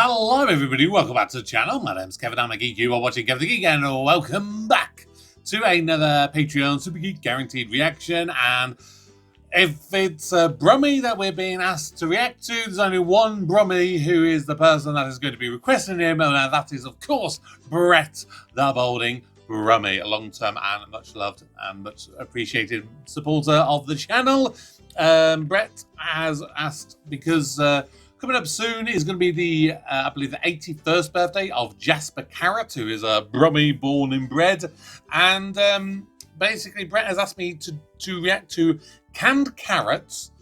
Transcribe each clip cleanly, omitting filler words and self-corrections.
Hello everybody, welcome back to the channel. My name's Kevin, I'm a geek. You are watching Kevin the Geek, and welcome back to another Patreon Super Geek Guaranteed reaction. And if it's Brummie that we're being asked to react to, there's only one Brummie who is the person that is going to be requesting him, and that is, of course, Brett the Balding Brummie, a long-term and much loved and much appreciated supporter of the channel. Brett has asked because coming up soon is going to be the, I believe, the 81st birthday of Jasper Carrot, who is a Brummie born and bred. And basically, Brett has asked me to react to canned carrots.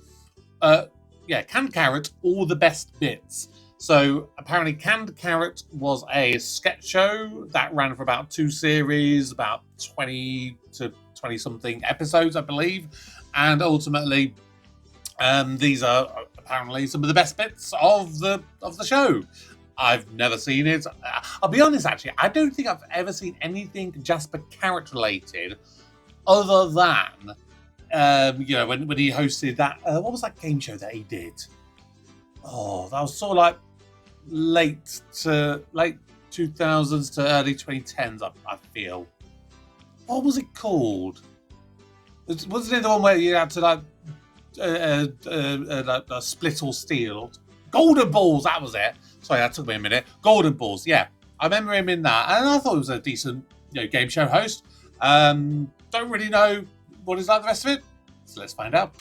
Canned carrot, all the best bits. So apparently, Canned Carrot was a sketch show that ran for about 2 series, about 20 to 20-something episodes, I believe. And ultimately, these are apparently some of the best bits of the show. I've never seen it. I'll be honest, actually, I don't think I've ever seen anything Jasper Carrot related, other than when he hosted that. What was that game show that he did? Oh, that was sort of like late 2000s to early 2010s. I feel. What was it called? Wasn't it the one where you had to like split or steal? Golden Balls, that was it. Sorry, that took me a minute. Golden Balls, yeah. I remember him in that, and I thought he was a decent game show host. Don't really know what is like the rest of it, so let's find out.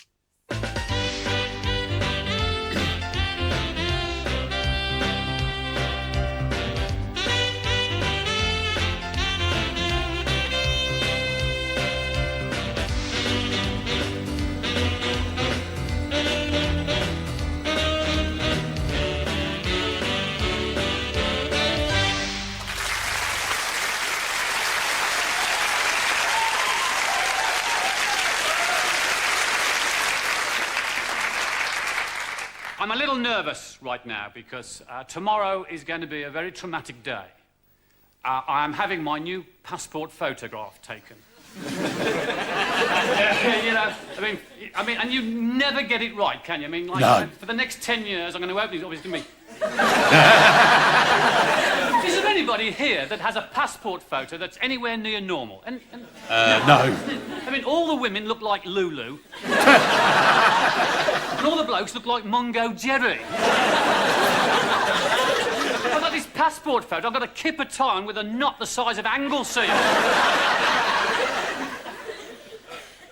I'm a little nervous right now because tomorrow is going to be a very traumatic day. I am having my new passport photograph taken. I mean, and you never get it right, can you? I mean, like, no. For the next 10 years, I'm going to open these. Obviously, me. Is there anybody here that has a passport photo that's anywhere near normal? No. I mean, all the women look like Lulu. And all the blokes look like Mungo Jerry. I've got this passport photo. I've got a kipper tie on with a knot the size of Anglesey.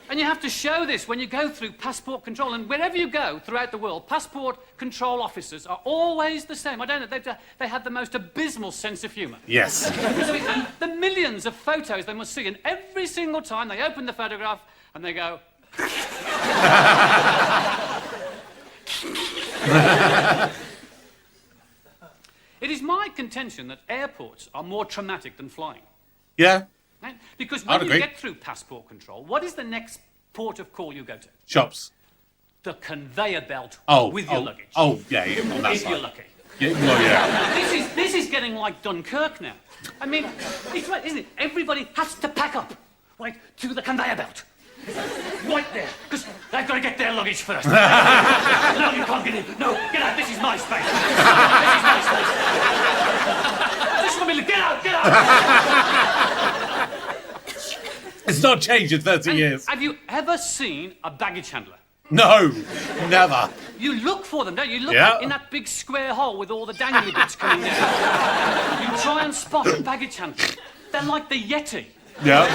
And you have to show this when you go through passport control. And wherever you go throughout the world, passport control officers are always the same. I don't know, they have the most abysmal sense of humour. Yes. And the millions of photos they must see, and every single time they open the photograph and they go... It is my contention that airports are more traumatic than flying. Yeah. Right? Because when you get through passport control, what is the next port of call you go to? Shops. The conveyor belt with your luggage. Oh, yeah, on that if side. You're lucky. Yeah, well, yeah. This is getting like Dunkirk now. I mean, it's right, isn't it? Everybody has to pack up, right, to the conveyor belt. Right there, because they've got to get their luggage first. No, you can't get in. No, get out. This is my space. This is my space. This is my get out, get out. It's not changed in 30 years. Have you ever seen a baggage handler? No, never. You look for them, don't you? You look in that big square hole with all the dangly bits coming down. You try and spot a baggage handler. They're like the Yeti. Yeah.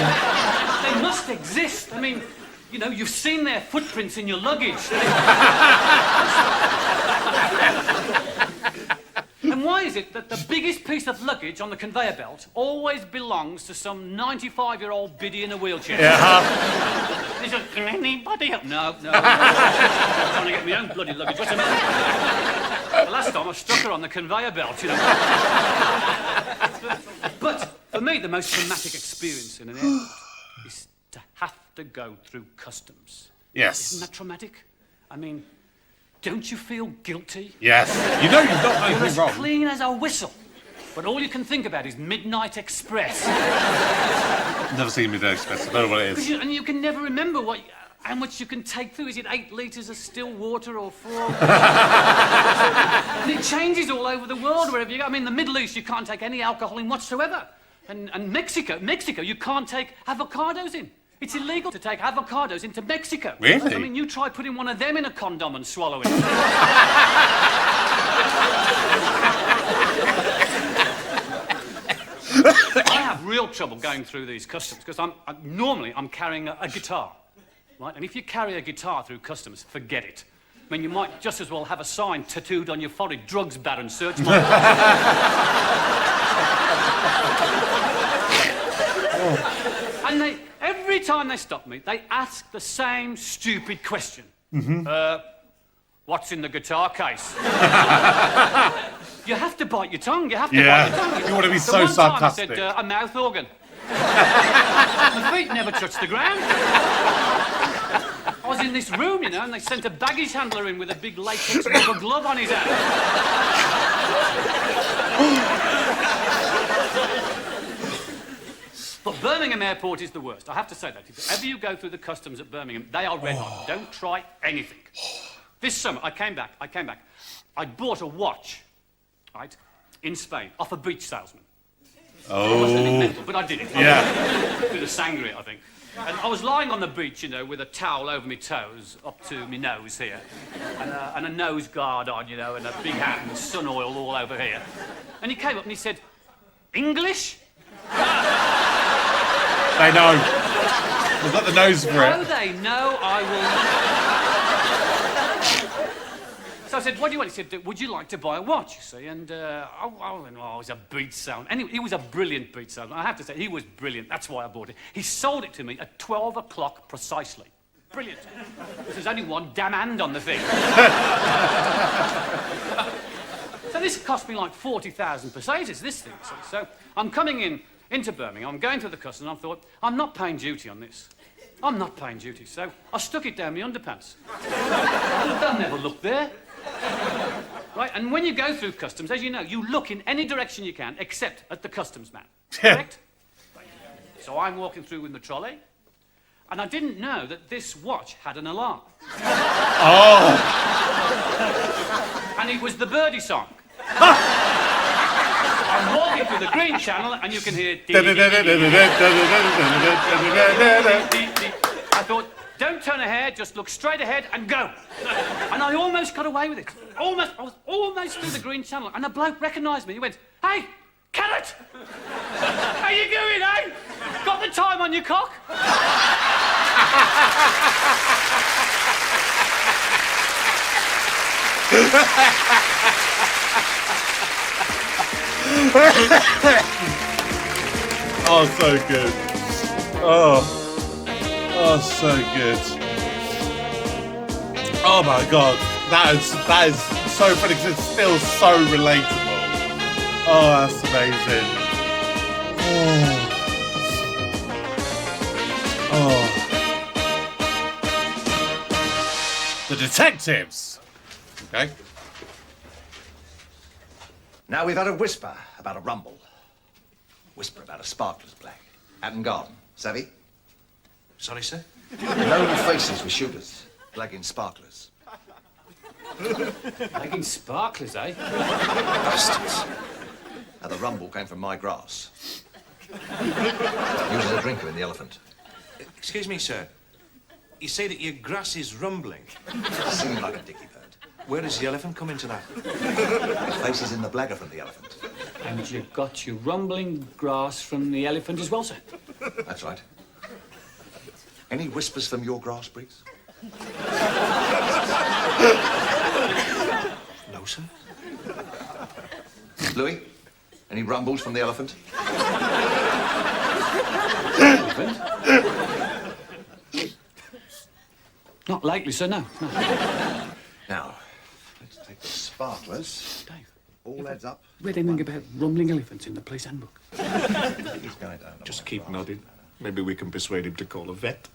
They must exist. I mean, you've seen their footprints in your luggage. And why is it that the biggest piece of luggage on the conveyor belt always belongs to some 95-year-old biddy in a wheelchair? Yeah. He says, can anybody help? No. I'm trying to get my own bloody luggage. What's the matter? The last time I struck her on the conveyor belt, But for me, the most traumatic experience in an airport is to have to go through customs. Yes. Isn't that traumatic? I mean, don't you feel guilty? Yes. You've not done anything wrong. You're as clean as a whistle, but all you can think about is Midnight Express. Never seen Midnight Express. I don't know what it is. And you can never remember how much you can take through. Is it 8 litres of still water or 4? it changes all over the world, wherever you go. I mean, the Middle East, you can't take any alcohol in whatsoever. And Mexico, you can't take avocados in. It's illegal to take avocados into Mexico. Really? I mean, you try putting one of them in a condom and swallow it. I have real trouble going through these customs because normally I'm carrying a guitar, right? And if you carry a guitar through customs, forget it. I mean, you might just as well have a sign tattooed on your forehead, drugs baron, search my... And every time they stop me, they ask the same stupid question. What's in the guitar case? You have to bite your tongue. You have to bite your tongue. You want to be so sarcastic. One time I said, a mouth organ. My feet never touched the ground. I was in this room, you know, and they sent a baggage handler in with a big latex rubber glove on his hand. But Birmingham Airport is the worst. I have to say that. If ever you go through the customs at Birmingham, they are red hot. Don't try anything. This summer, I came back. I bought a watch, right, in Spain, off a beach salesman. I must have been mental, but I did it. Yeah. With a sangria, I think. And I was lying on the beach, you know, with a towel over my toes, up to my nose here, and a nose guard on, you know, and a big hat and sun oil all over here. And he came up and he said, English? They know. They've got the nose for it. Oh, they know I will. So I said, what do you want? He said, would you like to buy a watch, you see? And, it was a beach salesman. Anyway, he was a brilliant beach salesman. I have to say, he was brilliant. That's why I bought it. He sold it to me at 12 o'clock precisely. Brilliant. There's only one damn hand on the thing. So this cost me like 40,000 pesetas, this thing. So I'm coming into Birmingham, I'm going through the customs, and I thought, I'm not paying duty on this. I'm not paying duty. So I stuck it down my underpants. They'll never look there. Right, and when you go through customs, as you know, you look in any direction you can, except at the customs man. Correct? So I'm walking through with my trolley, and I didn't know that this watch had an alarm. Oh! And it was the birdie song. I'm walking through the green channel, and you can hear... I thought, don't turn ahead, just look straight ahead and go. And I almost got away with it. I was almost through the green channel, and a bloke recognised me. He went, hey, Carrot! How you doing, eh? Got the time on your cock? Oh, so good. Oh, so good. Oh my God, that is so funny because it's still so relatable. Oh, that's amazing. Oh. The detectives. Okay. Now we've had a whisper about a rumble. Whisper about a sparkler's black. Hatton Garden. Savvy? Sorry, sir? Known faces with shooters. Blagging sparklers. Making sparklers, eh? Bastards. Now the rumble came from my grass. Using a drinker in the Elephant. Excuse me, sir. You say that your grass is rumbling. Singing like a dicky bird. Where does the elephant come into that? The faces in the blagger from the Elephant. And you got your rumbling grass from the elephant as well, sir? That's right. Any whispers from your grass, Briggs? No, sir. Louis? Any rumbles from the Elephant? Elephant? Not lately, sir, no. Now, let's take the sparklers. Dave. All heads up. Read anything about rumbling elephants in the police handbook? He's going down. Just keep nodding. Maybe we can persuade him to call a vet.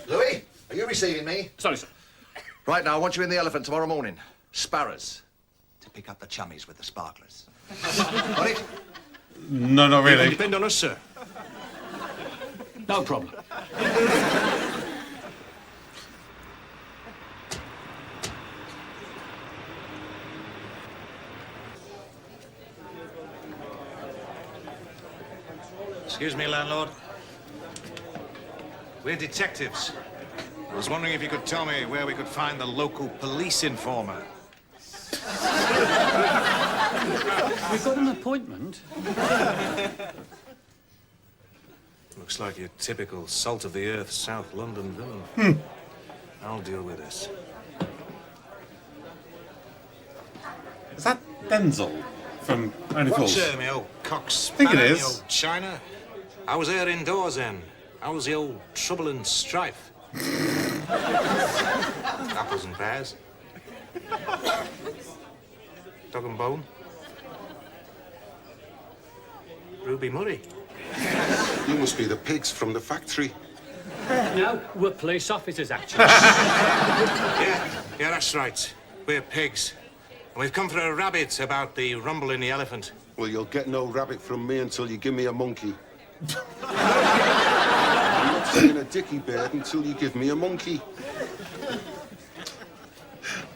Louis, are you receiving me? Sorry, sir. Right now, I want you in the Elephant tomorrow morning. Sparrows. To pick up the chummies with the sparklers. Got it? No, not really. Depend on us, sir. No problem. Excuse me, landlord. We're detectives. I was wondering if you could tell me where we could find the local police informer. We've got an appointment. Looks like your typical salt-of-the-earth South London villain. I'll deal with this. Is that Denzel from Only What's Fools? me old cox? I think it Me is. old China. I was there indoors then. How was the old trouble and strife? Apples and pears. Dog and bone. Ruby Murray. You must be the pigs from the factory. No, we're police officers, actually. Yeah, that's right. We're pigs. And we've come for a rabbit about the rumble in the elephant. Well, you'll get no rabbit from me until you give me a monkey. I'm not seeing a dicky bird until you give me a monkey.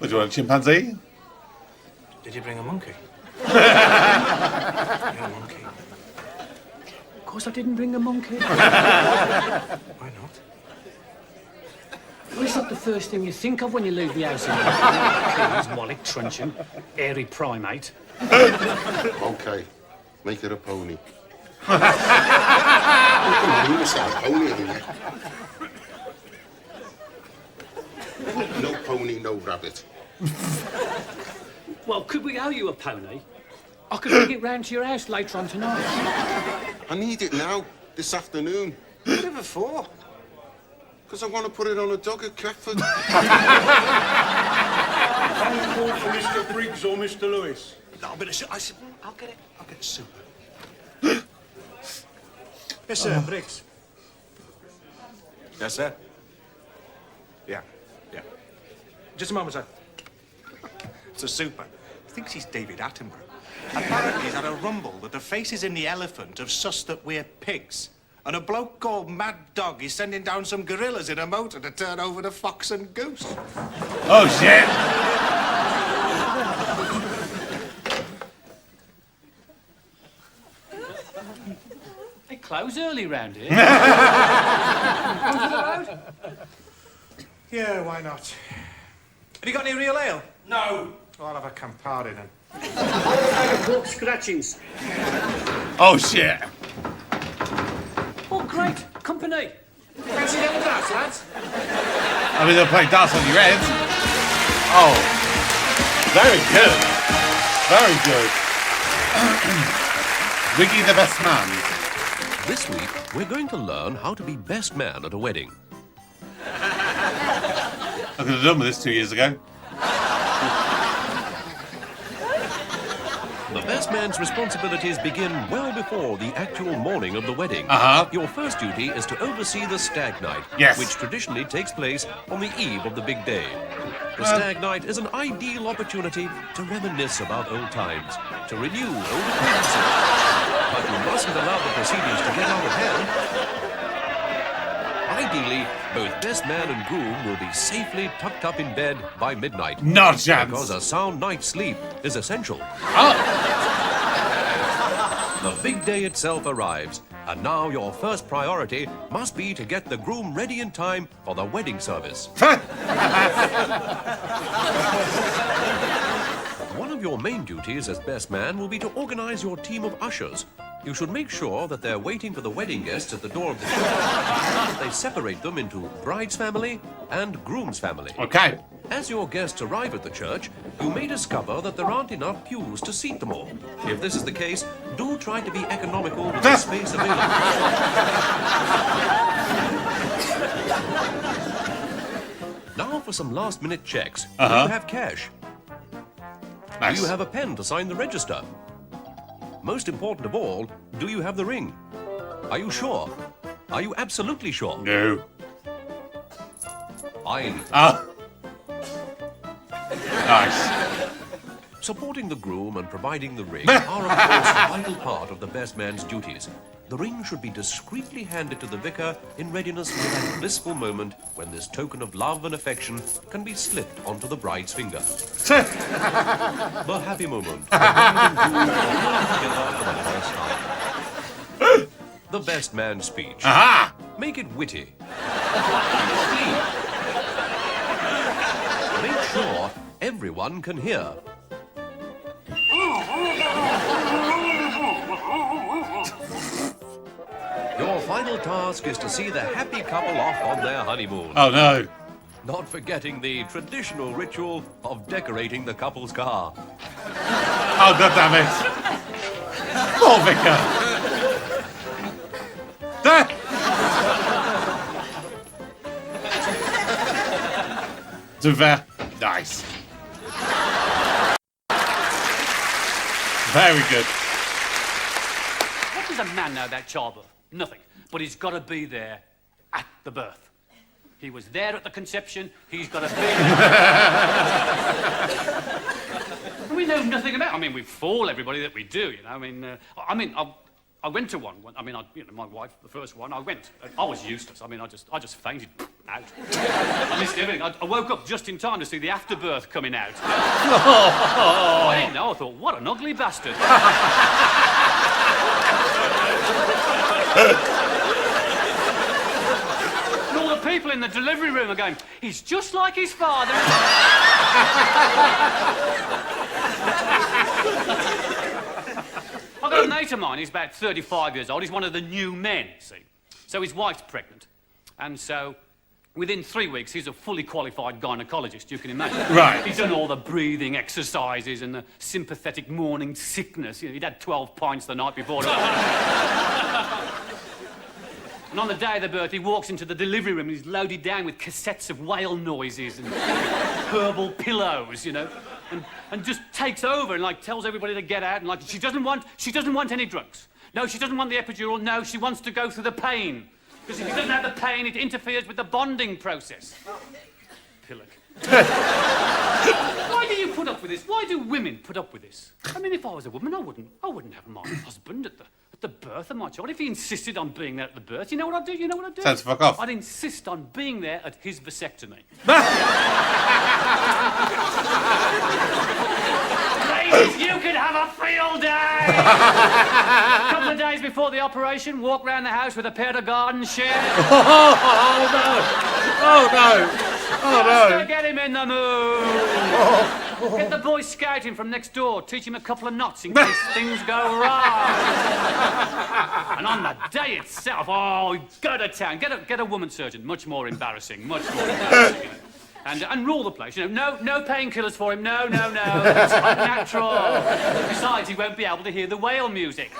Would you want a chimpanzee? Did you bring a monkey? Yeah, a monkey. Of course I didn't bring a monkey. Why not? Well, it's not the first thing you think of when you leave the house. Please, wallet truncheon, airy primate. Okay, make it a pony. Oh, come on, you must have a pony, haven't you? No pony, no rabbit. Well, could we owe you a pony? I could bring it round to your house later on tonight. I need it now, this afternoon. Whatever for? Because I want to put it on a dog at Catford. Call for Mr. Briggs or Mr. Lewis. No, but I said, I'll get it. I'll get it super. Yes, sir, Briggs. Yes, sir. Yeah. Just a moment, sir. It's a super. Thinks he's David Attenborough. Apparently he's had a rumble that the faces in the elephant have sussed that we're pigs. And a bloke called Mad Dog is sending down some gorillas in a motor to turn over the fox and goose. Oh, shit! They close early round here. Yeah, why not? Have you got any real ale? No. Oh, I'll have a Campari then. Pork scratchings. Oh, shit! Oh, great. Company. Fancy them darts, lads? I mean, they'll play darts on your head. Oh. Very good. Very good. Wiggy the best man. This week, we're going to learn how to be best man at a wedding. I could have done with this 2 years ago. The best man's responsibilities begin well before the actual morning of the wedding. Uh-huh. Your first duty is to oversee the stag night, Yes. which traditionally takes place on the eve of the big day. The stag night is an ideal opportunity to reminisce about old times, to renew old acquaintances. But you mustn't allow the proceedings to get out of hand. Ideally, both best man and groom will be safely tucked up in bed by midnight. Not a chance. Because a sound night's sleep is essential. Oh. The big day itself arrives, and now your first priority must be to get the groom ready in time for the wedding service. One of your main duties as best man will be to organize your team of ushers. You should make sure that they're waiting for the wedding guests at the door of the church. They separate them into bride's family and groom's family. Okay. As your guests arrive at the church, you may discover that there aren't enough pews to seat them all. If this is the case, do try to be economical with the space available. Now for some last-minute checks. Do you have cash? Nice. Do you have a pen to sign the register? Most important of all, do you have the ring? Are you sure? Are you absolutely sure? No. Fine. Nice. Supporting the groom and providing the ring are, of course, a vital part of the best man's duties. The ring should be discreetly handed to the vicar in readiness for that blissful moment when this token of love and affection can be slipped onto the bride's finger. The happy moment. The bride and groom are together for the first time. the best man's speech. Aha! Make it witty. Make sure everyone can hear. Your final task is to see the happy couple off on their honeymoon. Oh no. Not forgetting the traditional ritual of decorating the couple's car. Oh, God damn it. Poor Vicar. There. To be fair, nice. Very good. What does a man know about childbirth? Nothing. But he's got to be there at the birth. He was there at the conception. He's got to be there. We know nothing about. I mean, we fool everybody that we do. You know. I went to one. I mean, my wife, the first one. I went. I was useless. I mean, I just fainted out. I missed everything. I woke up just in time to see the afterbirth coming out. I didn't know. I thought, what an ugly bastard. And all the people in the delivery room are going, he's just like his father. I've got a mate of mine, he's about 35 years old, he's one of the new men, see. So his wife's pregnant. And so, within 3 weeks, he's a fully qualified gynecologist, you can imagine. Right. He's done all the breathing exercises and the sympathetic morning sickness. You know, he'd had 12 pints the night before. And on the day of the birth, he walks into the delivery room and he's loaded down with cassettes of whale noises and herbal pillows, you know, and just takes over and, like, tells everybody to get out and, like, she doesn't want any drugs. No, she doesn't want the epidural. No, she wants to go through the pain. Because if he doesn't have the pain, it interferes with the bonding process. Pillock. Why do you put up with this? Why do women put up with this? I mean, if I was a woman, I wouldn't have my husband at the birth of my child. If he insisted on being there at the birth, you know what I'd do? Sounds fuck off. I'd insist on being there at his vasectomy. Ladies, you could have a field day! A couple of days before the operation, walk round the house with a pair of garden shears. Oh no! Oh no! Oh Just no! to get him in the mood. Get the boy scouting from next door, teach him a couple of knots in case things go wrong. And on the day itself, oh, go to town. Get a woman surgeon. Much more embarrassing. Much more embarrassing. And rule the place. You know, no painkillers for him. No. It's unnatural. Besides, he won't be able to hear the whale music.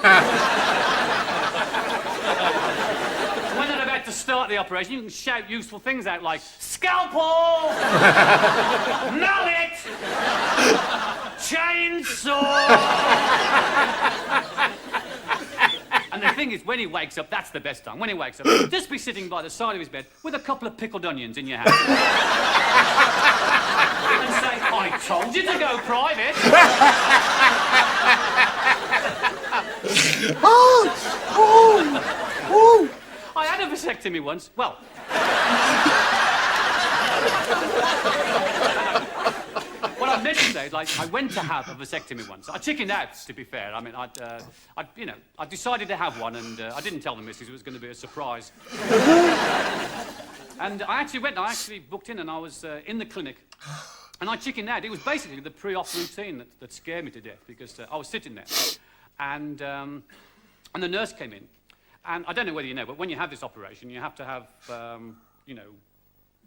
When they're about to start the operation, you can shout useful things out like scalpel, mallet, chainsaw. And the thing is, when he wakes up, that's the best time. When he wakes up, just be sitting by the side of his bed with a couple of pickled onions in your hand. And say, I told you to go private. I had a vasectomy once. Well... What I meant to say is, like, I went to have a vasectomy once. I chickened out, to be fair. I mean, I decided to have one, and I didn't tell the missus it was going to be a surprise. And I actually booked in, and I was in the clinic, and I chickened out. It was basically the pre-op routine that scared me to death, because I was sitting there, and the nurse came in, and I don't know whether you know, but when you have this operation, you have to have,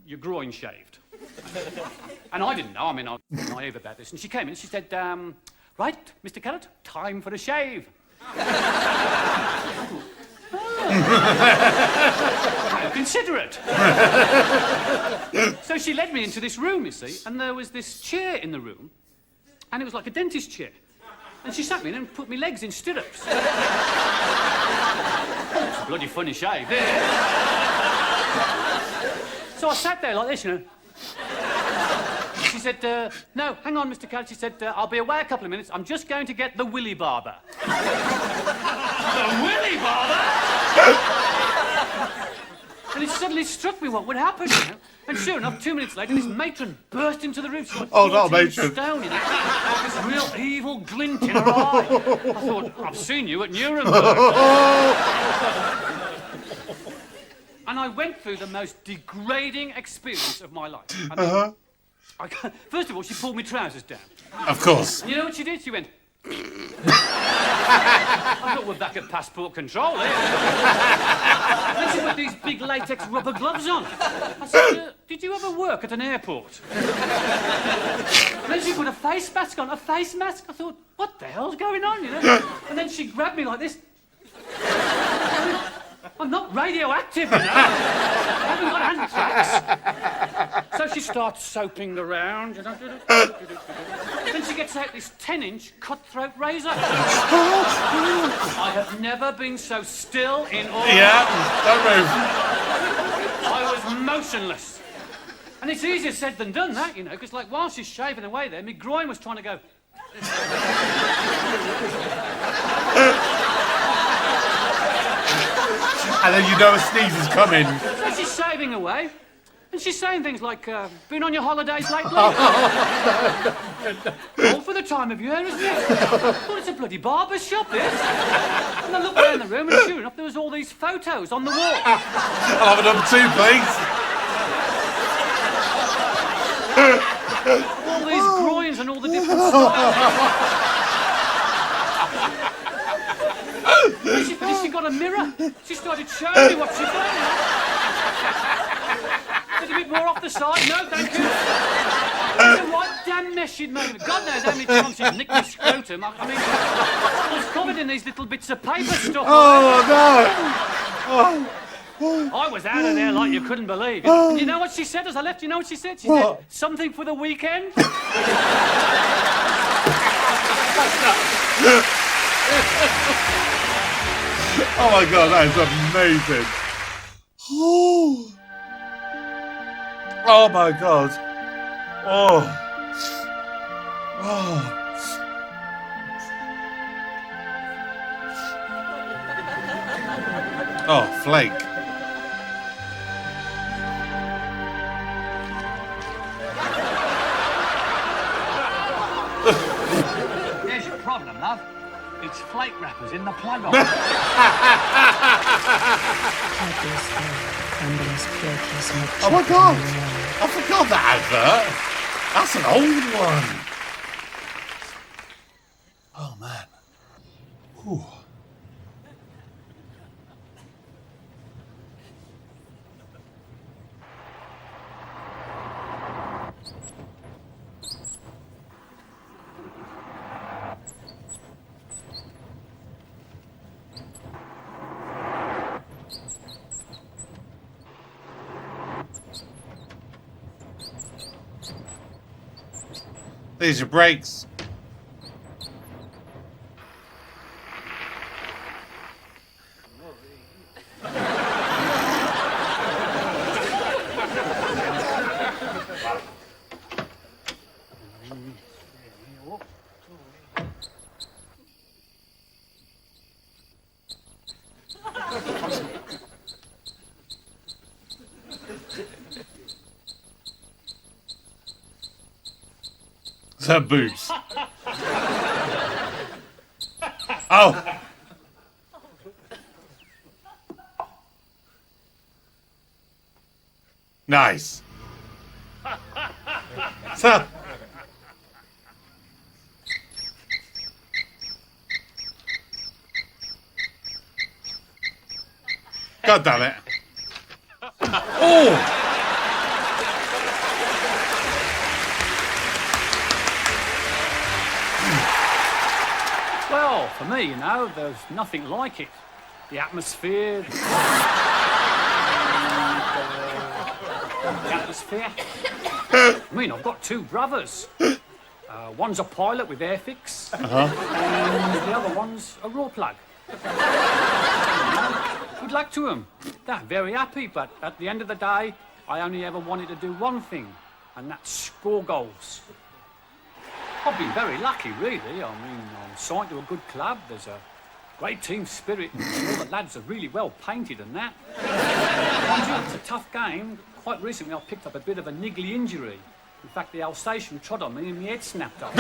your groin shaved. And I didn't know, I mean, I was naive about this. And she came in and she said, right, Mr. Carrot, time for a shave. How considerate. So she led me into this room, you see, and there was this chair in the room, and it was like a dentist chair. And she sat me in and put me legs in stirrups. It's a bloody funny shave, So I sat there like this, you know. She said, no, hang on, Mr. Carrot. She said, I'll be away a couple of minutes. I'm just going to get the willy barber. The willy barber? And it suddenly struck me what would happen, you know. And sure enough, 2 minutes later, this matron burst into the room. She was Oh, not a matron. Stone, you know, this real evil glint in her eye. I thought, I've seen you at Nuremberg. And I went through the most degrading experience of my life. I mean, first of all, she pulled my trousers down. Of course. You know what she did? She went... I thought we're back at passport control, eh? Then she put these big latex rubber gloves on. I said, did you ever work at an airport? And then she put a face mask on. A face mask? I thought, what the hell's going on, you know? And then she grabbed me like this. I'm not radioactive, you know. I haven't got anthrax. So she starts soaping around, you know. Then she gets out this 10-inch cutthroat razor. I have never been so still in all. Yeah, don't move. I was motionless. And it's easier said than done, that, you know, because, like, while she's shaving away there, my groin was trying to go... And then you know a sneeze is coming. So she's shaving away, and she's saying things like, been on your holidays lately? All for the time of year, isn't it? Well, it's a bloody barber's shop, this. And I looked around the room, and sure enough, there was all these photos on the wall. I'll have a number 2, please. All these groins and all the different styles. When she got a mirror, she started showing me what she'd done. Did a bit more off the side. No, thank you. What damn mess she'd made of it. God knows how many times she'd nicked my scrotum. I mean, it was covered in these little bits of paper stuff. Oh, no. I was out of there like you couldn't believe. You know what she said as I left? You know what she said? She said, something for the weekend? Oh my God, that is amazing. Oh my God. Oh. Oh, flake. Here's your problem, love. It's flake wrappers in the plug-on. Oh my God! I forgot that advert. That's an old one. Oh man. Whew. These are brakes. Her boobs. Oh. Nice. So. God damn it. Oh. Well, for me, you know, there's nothing like it. The atmosphere. The atmosphere. I mean, I've got 2 brothers. One's a pilot with Airfix, and the other one's a raw plug. Good luck to them. They're very happy, but at the end of the day, I only ever wanted to do one thing, and that's score goals. I've been very lucky, really. I mean, I'm signed to a good club. There's a great team spirit, and all the lads are really well painted and that. Mind you, it's a tough game. Quite recently, I picked up a bit of a niggly injury. In fact, the Alsatian trod on me and my head snapped up.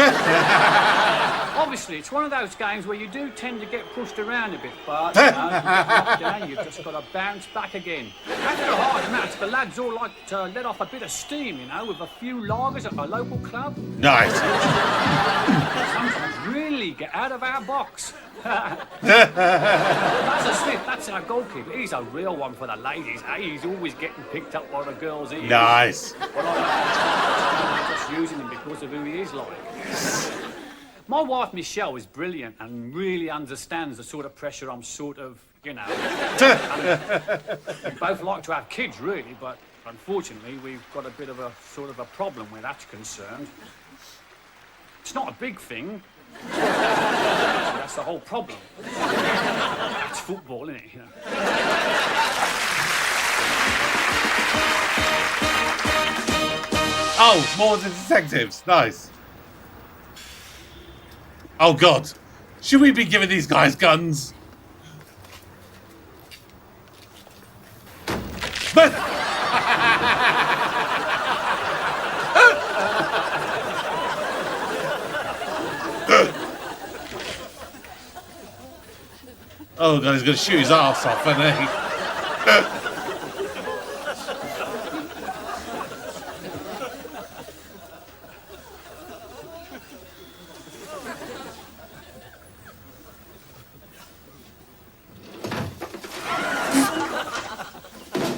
Obviously, it's one of those games where you do tend to get pushed around a bit, but you know, if you get knocked down, you've just got to bounce back again. After a hard match, the lads all like to let off a bit of steam, you know, with a few lagers at my local club. Nice. Sometimes really get out of our box. That's a Smith, that's our goalkeeper. He's a real one for the ladies. Hey, he's always getting picked up by the girls' ears. Nice. Well, I'm just using him because of who he is like. My wife, Michelle, is brilliant and really understands the sort of pressure I'm sort of, you know... we both like to have kids, really, but unfortunately, we've got a bit of a sort of a problem where that's concerned. It's not a big thing. That's the whole problem. It's football, isn't it? You know? Oh, more the detectives. Nice. Oh, God. Should we be giving these guys guns? But... Oh, God, he's going to shoot his arse off, isn't he?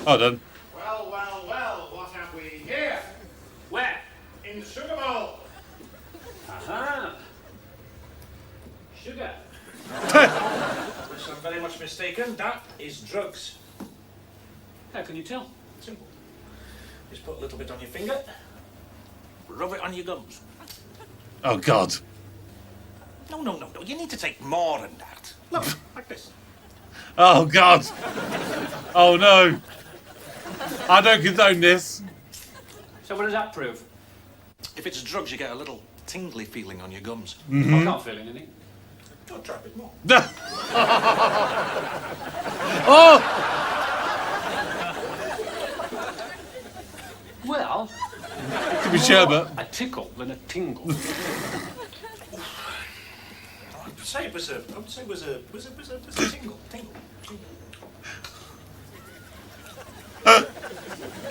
Hold on. Well, well, well, what have we here? Where? In the sugar bowl. Aha. Sugar. Unless I'm very much mistaken, that is drugs. How can you tell? Simple. Just put a little bit on your finger, rub it on your gums. Oh, God. No, no, no, no. You need to take more than that. Look, like this. Oh, God. Oh, no. I don't condone this. So what does that prove? If it's drugs, you get a little tingly feeling on your gums. I can't feel anything. Don't try a bit more. Oh! Well, Could be sherbet. a tickle than a tingle. I'd say it was a tingle.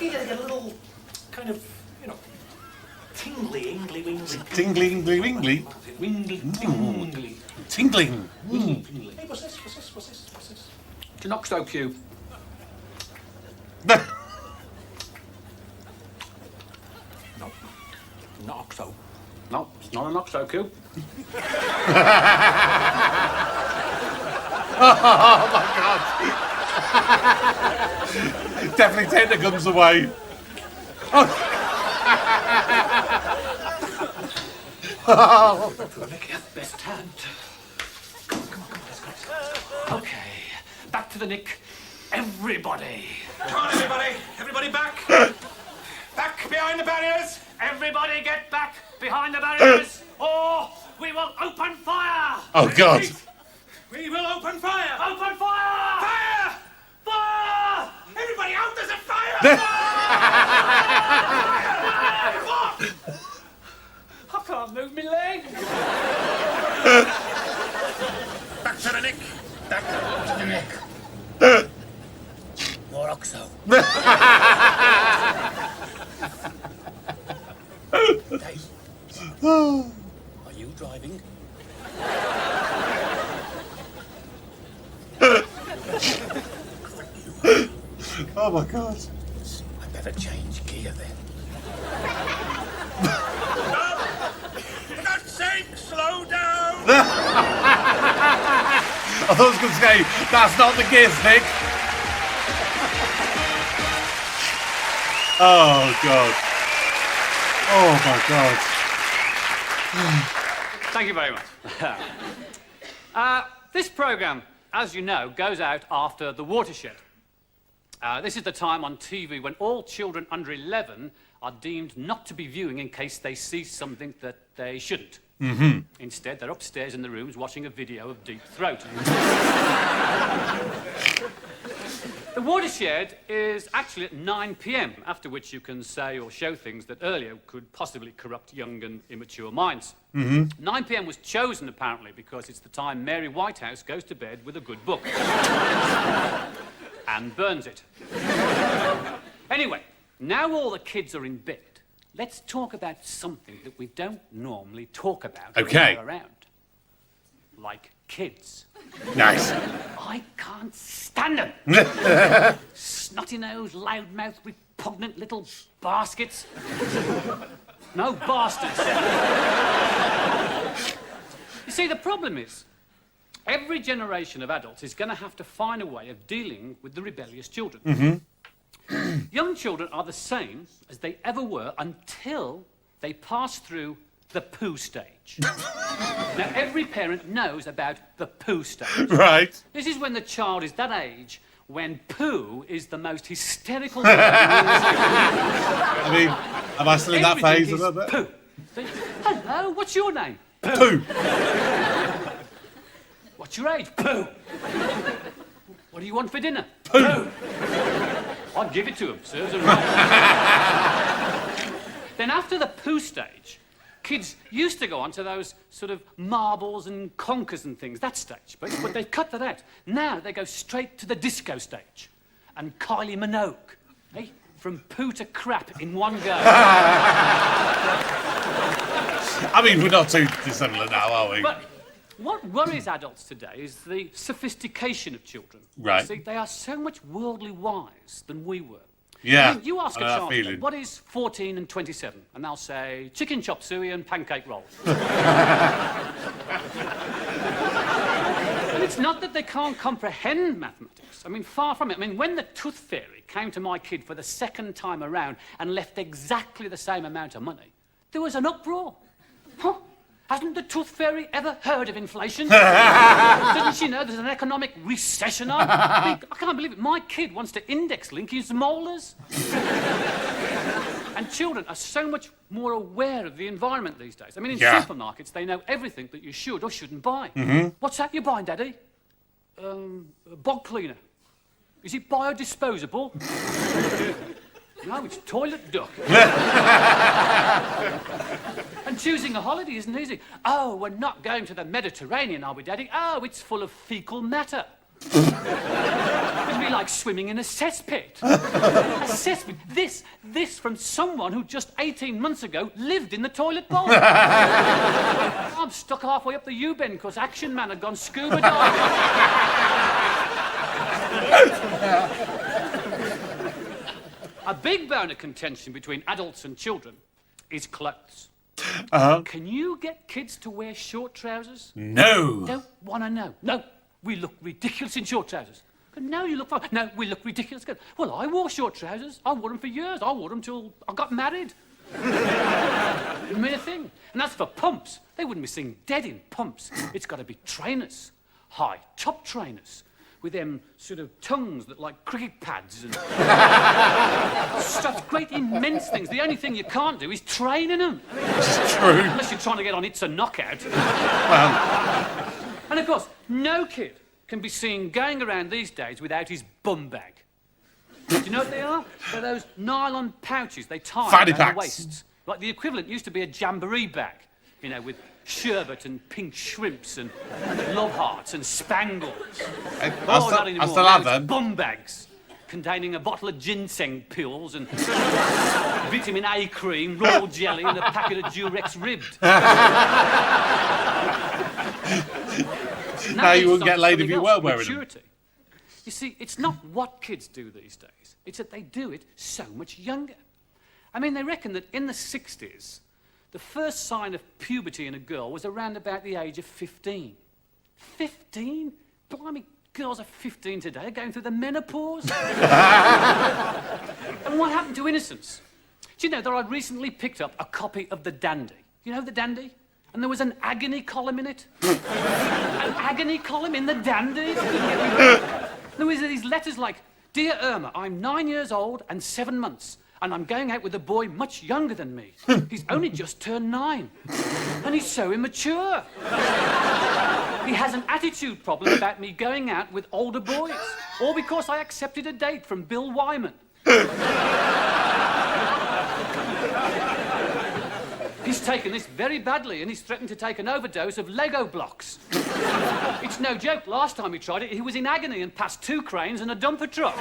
You get a little kind of, you know, tingly, ingly, wingly. Tingling, wingly. Wingly, tingly. Tingling. Hey, what's this? It's an oxo cube. No, not oxo. No, it's not an oxo cube. Oh, my God. Definitely take the guns away. Oh. Best hand. Come on, let's go. Okay, back to the nick. Everybody. Come on, everybody. Everybody back. Back behind the barriers. Everybody get back behind the barriers, or we will open fire. Oh, God. We will open fire. Open fire! Fire! Fire! Everybody out, there's a fire! I can't move my leg. Back to the nick. Back to the nick. More oxo. Dave, are you driving? Oh, my God. I better change gear then. For God's sake, slow down! I thought I was going to say, that's not the gear stick. Oh, God. Oh, my God. Thank you very much. This programme, as you know, goes out after The Watershed. This is the time on TV when all children under 11 are deemed not to be viewing in case they see something that they shouldn't. Mm-hmm. Instead, they're upstairs in the rooms watching a video of Deep Throat. The watershed is actually at 9 p.m, after which you can say or show things that earlier could possibly corrupt young and immature minds. 9 p.m. was chosen, apparently, because it's the time Mary Whitehouse goes to bed with a good book. And burns it. Anyway, now all the kids are in bed, let's talk about something that we don't normally talk about when we're around. Like kids. Nice. I can't stand them. Snotty-nosed, loud-mouthed, repugnant little baskets. No, bastards. You see, the problem is, every generation of adults is going to have to find a way of dealing with the rebellious children. Young children are the same as they ever were until they pass through the poo stage. Now, every parent knows about the poo stage. Right. This is when the child is that age when poo is the most hysterical word. I mean, am I still in that phase a little bit? Poo. Hello, what's your name? Poo. What's your age? Poo. What do you want for dinner? Poo. I'll give it to him. Serves him right. Then after the poo stage, kids used to go on to those sort of marbles and conkers and things, that stage. But they've cut that out. Now they go straight to the disco stage. And Kylie Minogue, eh? From poo to crap in one go. I mean, we're not too dissimilar now, are we? But what worries adults today is the sophistication of children. Right. See, they are so much worldly wise than we were. Yeah. I mean, you ask a I know that child, feeling. what is 14 and 27? And they'll say, chicken chop suey and pancake rolls. And it's not that they can't comprehend mathematics. I mean, far from it. I mean, when the tooth fairy came to my kid for the second time around and left exactly the same amount of money, there was an uproar. Huh? Hasn't the tooth fairy ever heard of inflation? Doesn't she know there's an economic recession on? I mean, I can't believe it. My kid wants to index link his molars. And children are so much more aware of the environment these days. I mean, in supermarkets, they know everything that you should or shouldn't buy. What's that you're buying, Daddy? A bog cleaner. Is it biodisposable? No, it's toilet duck. And choosing a holiday isn't easy. Oh, we're not going to the Mediterranean, are we, Daddy? Oh, it's full of fecal matter. It'd be like swimming in a cesspit. A cesspit. This from someone who just 18 months ago lived in the toilet bowl. I'm stuck halfway up the U-bend because Action Man had gone scuba diving. A big bone of contention between adults and children is clothes. Can you get kids to wear short trousers? No. Don't want to know. No, we look ridiculous in short trousers. No, you look fine. No, we look ridiculous. Well, I wore short trousers. I wore them for years. I wore them till I got married. Mere thing. And as for pumps, they wouldn't be seen dead in pumps. It's got to be trainers, high top trainers, with them sort of tongues that like cricket pads and stuff, great immense things. The only thing you can't do is train in them. It's true. Unless you're trying to get on It's a Knockout. Well. And of course, no kid can be seen going around these days without his bum bag. Do you know what they are? They're those nylon pouches they tie around the waists. Like the equivalent used to be a jamboree bag, you know, with sherbet and pink shrimps and love hearts and spangles. I still have them. Bum bags containing a bottle of ginseng pills and vitamin A cream, royal jelly and a packet of Durex ribbed. Now you wouldn't get laid if you were wearing them. You see, it's not what kids do these days. It's that they do it so much younger. I mean, they reckon that in the 60s, the first sign of puberty in a girl was around about the age of 15. 15? Blimey, girls are 15 today are going through the menopause. And what happened to innocence? Do you know that I recently picked up a copy of The Dandy? You know The Dandy? And there was an agony column in it. An agony column in The Dandy? There was these letters like, Dear Irma, I'm 9 years old and 7 months. And I'm going out with a boy much younger than me. He's only just turned 9. And he's so immature. He has an attitude problem about me going out with older boys. All because I accepted a date from Bill Wyman. He's taken this very badly and he's threatened to take an overdose of Lego blocks. It's no joke. Last time he tried it, he was in agony and passed 2 cranes and a dumper truck.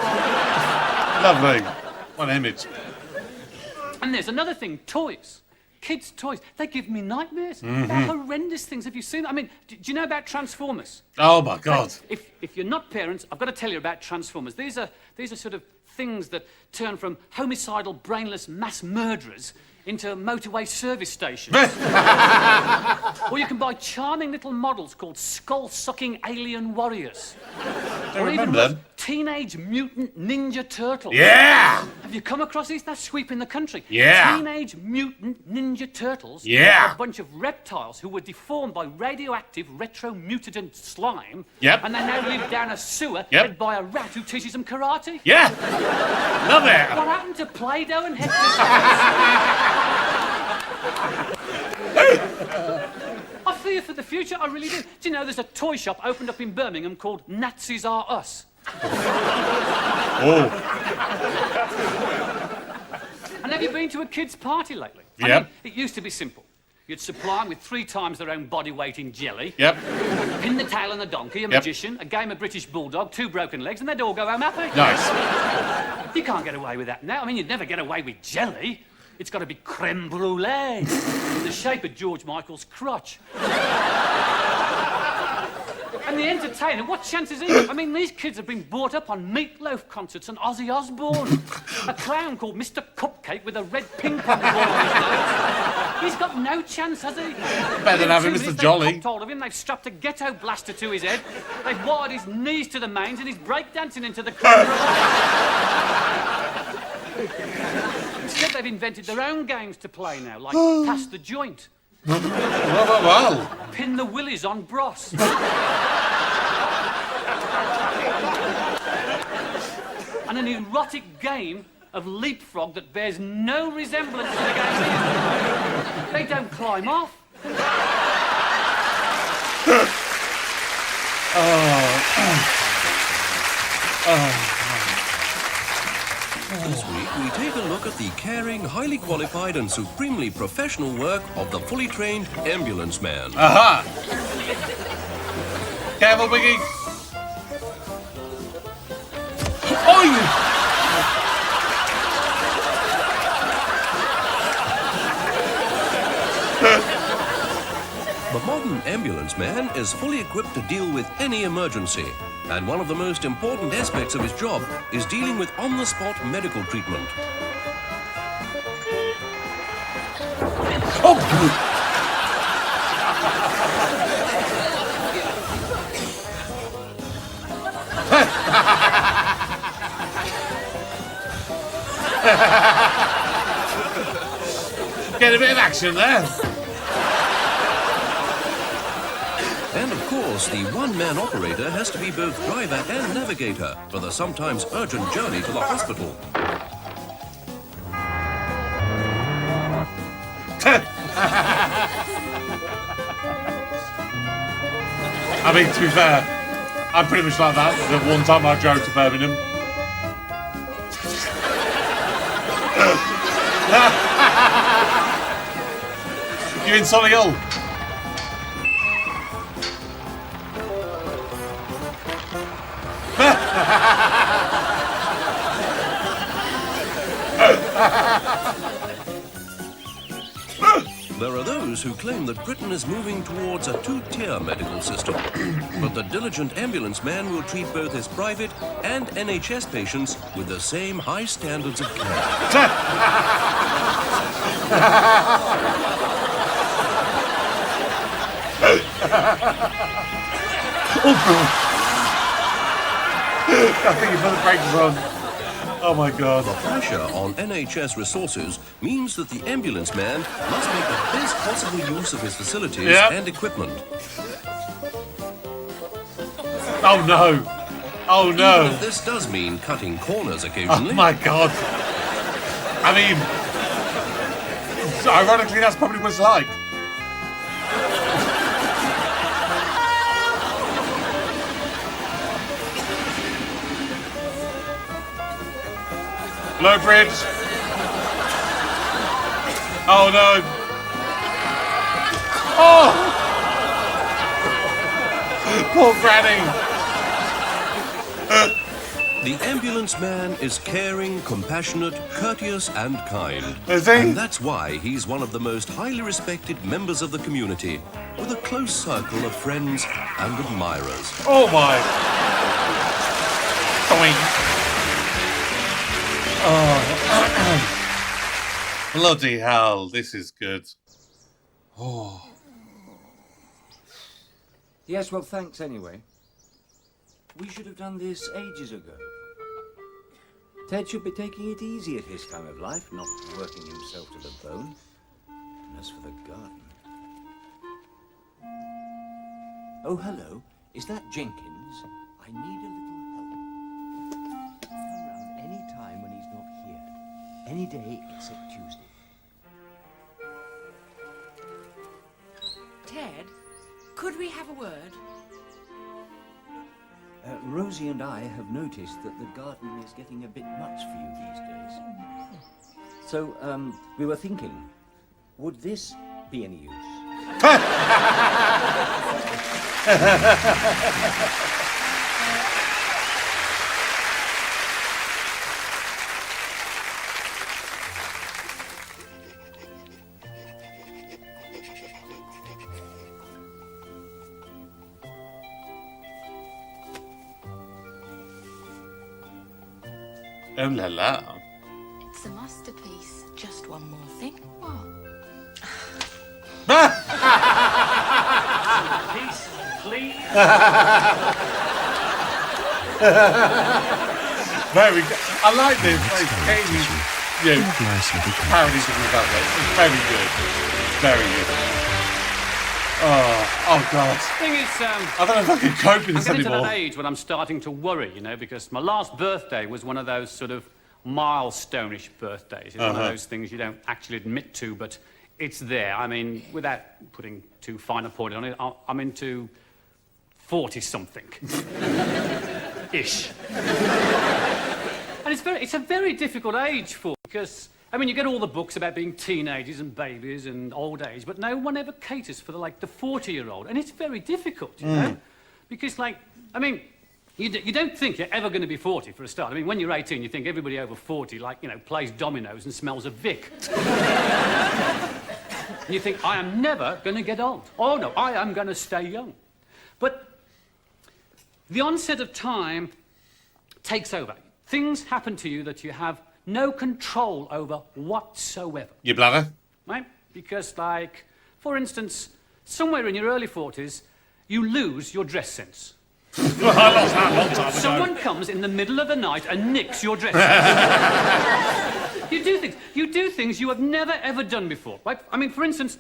Lovely. What an image. And there's another thing, toys. Kids' toys. They give me nightmares. They're horrendous things. Have you seen them? I mean, do you know about Transformers? Oh, my God. If you're not parents, I've got to tell you about Transformers. These are sort of things that turn from homicidal, brainless mass murderers into motorway service stations. Or you can buy charming little models called skull-sucking alien warriors. Or even worse, Teenage Mutant Ninja Turtles. Yeah! Have you come across these? They're sweeping the country. Yeah. Teenage Mutant Ninja Turtles. Yeah. Are a bunch of reptiles who were deformed by radioactive retro-mutagen slime. Yep. And they now live down a sewer Yep. led by a rat who teaches them karate. Yeah! Love it! What happened to Play-Doh and Hector's? I fear for the future, I really do. Do you know there's a toy shop opened up in Birmingham called Nazis Are Us? Oh. And have you been to a kid's party lately? Yep. I mean, it used to be simple. You'd supply them with 3 times their own body weight in jelly. Yep. Pin the tail on the donkey, a magician, a game of British bulldog, 2 broken legs, and they'd all go home happy. Nice. You can't get away with that now. I mean, you'd never get away with jelly. It's got to be creme brulee in the shape of George Michael's crotch. And the entertainer, what chance has he got? I mean, these kids have been brought up on Meatloaf concerts and Ozzy Osbourne. A clown called Mr. Cupcake with a red ping pong ball on his nose. He's got no chance, has he? Better than having Mr. Jolly. They've hold of him, they've strapped a ghetto blaster to his head, they've wired his knees to the mains, and he's breakdancing into the crowd. Instead, they've invented their own games to play now, like Pass the Joint. Well. Pin the willies on Bros. And an erotic game of leapfrog that bears no resemblance to the game. They don't climb off. This week, we take a look at the caring, highly qualified and supremely professional work of the fully trained ambulance man. Aha! Careful, Wiggy. Oi! The modern ambulance man is fully equipped to deal with any emergency. And one of the most important aspects of his job is dealing with on-the-spot medical treatment. Oh! Get a bit of action there. And of course, the one-man operator has to be both driver and navigator for the sometimes urgent journey to the hospital. I mean, to be fair, I'm pretty much like that. The one time I drove to Birmingham. You in Solihull? There are those who claim that Britain is moving towards a 2-tier medical system. But the diligent ambulance man will treat both his private and NHS patients with the same high standards of care. I think you put the brakes on. Oh my God. The pressure on NHS resources means that the ambulance man must make the best possible use of his facilities and equipment. Oh no. Oh no. Even if this does mean cutting corners occasionally. Oh my God. I mean, ironically, that's probably what it's like. Low bridge. Oh no. Oh! Poor Granny. The ambulance man is caring, compassionate, courteous, and kind. Is he? And that's why he's one of the most highly respected members of the community, with a close circle of friends and admirers. Oh my. Doink. Oh. Bloody hell, this is good. Oh. Yes, well, thanks anyway. We should have done this ages ago. Ted should be taking it easy at his time of life, not working himself to the bone. And as for the garden... Oh, hello. Is that Jenkins? I need a little help. Come around any time when he's not here. Any day except Tuesday. Ted, could we have a word? Rosie and I have noticed that the garden is getting a bit much for you these days. So, we were thinking, would this be any use? Oh la la. It's a masterpiece. Just one more thing. What? Peace, please. Very good. I like this. Like, parodies of the It's very good. Very good. Oh God. Thing is, I don't know if I can cope with I'm this getting to anymore. that age when I'm starting to worry, you know, because my last birthday was one of those sort of milestone-ish birthdays. It's one of those things you don't actually admit to, but it's there. I mean, without putting too fine a point on it, I'm into 40-something. Ish. And it's a very difficult age for, because, I mean, you get all the books about being teenagers and babies and old age, but no one ever caters for, the 40-year-old. And it's very difficult, you know? Because, I mean, you don't think you're ever going to be 40 for a start. I mean, when you're 18, you think everybody over 40, plays dominoes and smells of Vic. And you think, I am never going to get old. Oh, no, I am going to stay young. But the onset of time takes over. Things happen to you that you have no control over whatsoever. Your bladder? Right? Because, for instance, somewhere in your early 40s, you lose your dress sense. I lost that a long time ago. Someone comes in the middle of the night and nicks your dress. You do things you have never ever done before, right? I mean, for instance,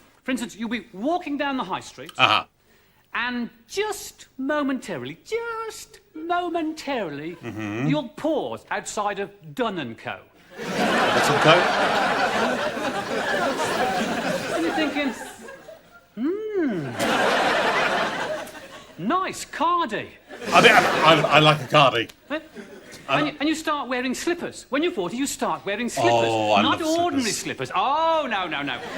you'll be walking down the high street, and just momentarily, you'll pause outside of Dun & Co. That's okay. And you're thinking, nice cardi. I mean, I like a cardi. And you start wearing slippers. When you're 40, you start wearing slippers. Oh, I Not love ordinary slippers. Oh, no.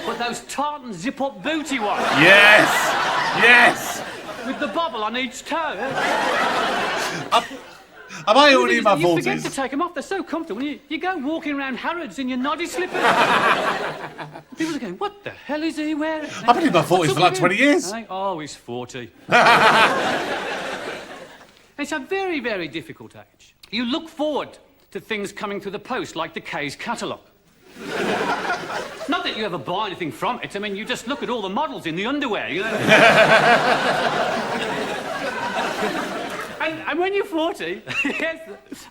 But those tartan zip-up booty ones. Yes. With the bobble on each toe. Am I already in my You 40s? forget to take them off. They're so comfortable. You go walking around Harrods in your noddy slippers. People are going, what the hell is he wearing? I've been in my 40s for 20 years. Oh, he's 40. It's a very, very difficult age. You look forward to things coming through the post, like the K's catalogue. Not that you ever buy anything from it. I mean, you just look at all the models in the underwear, you know. And when you're 40, yes,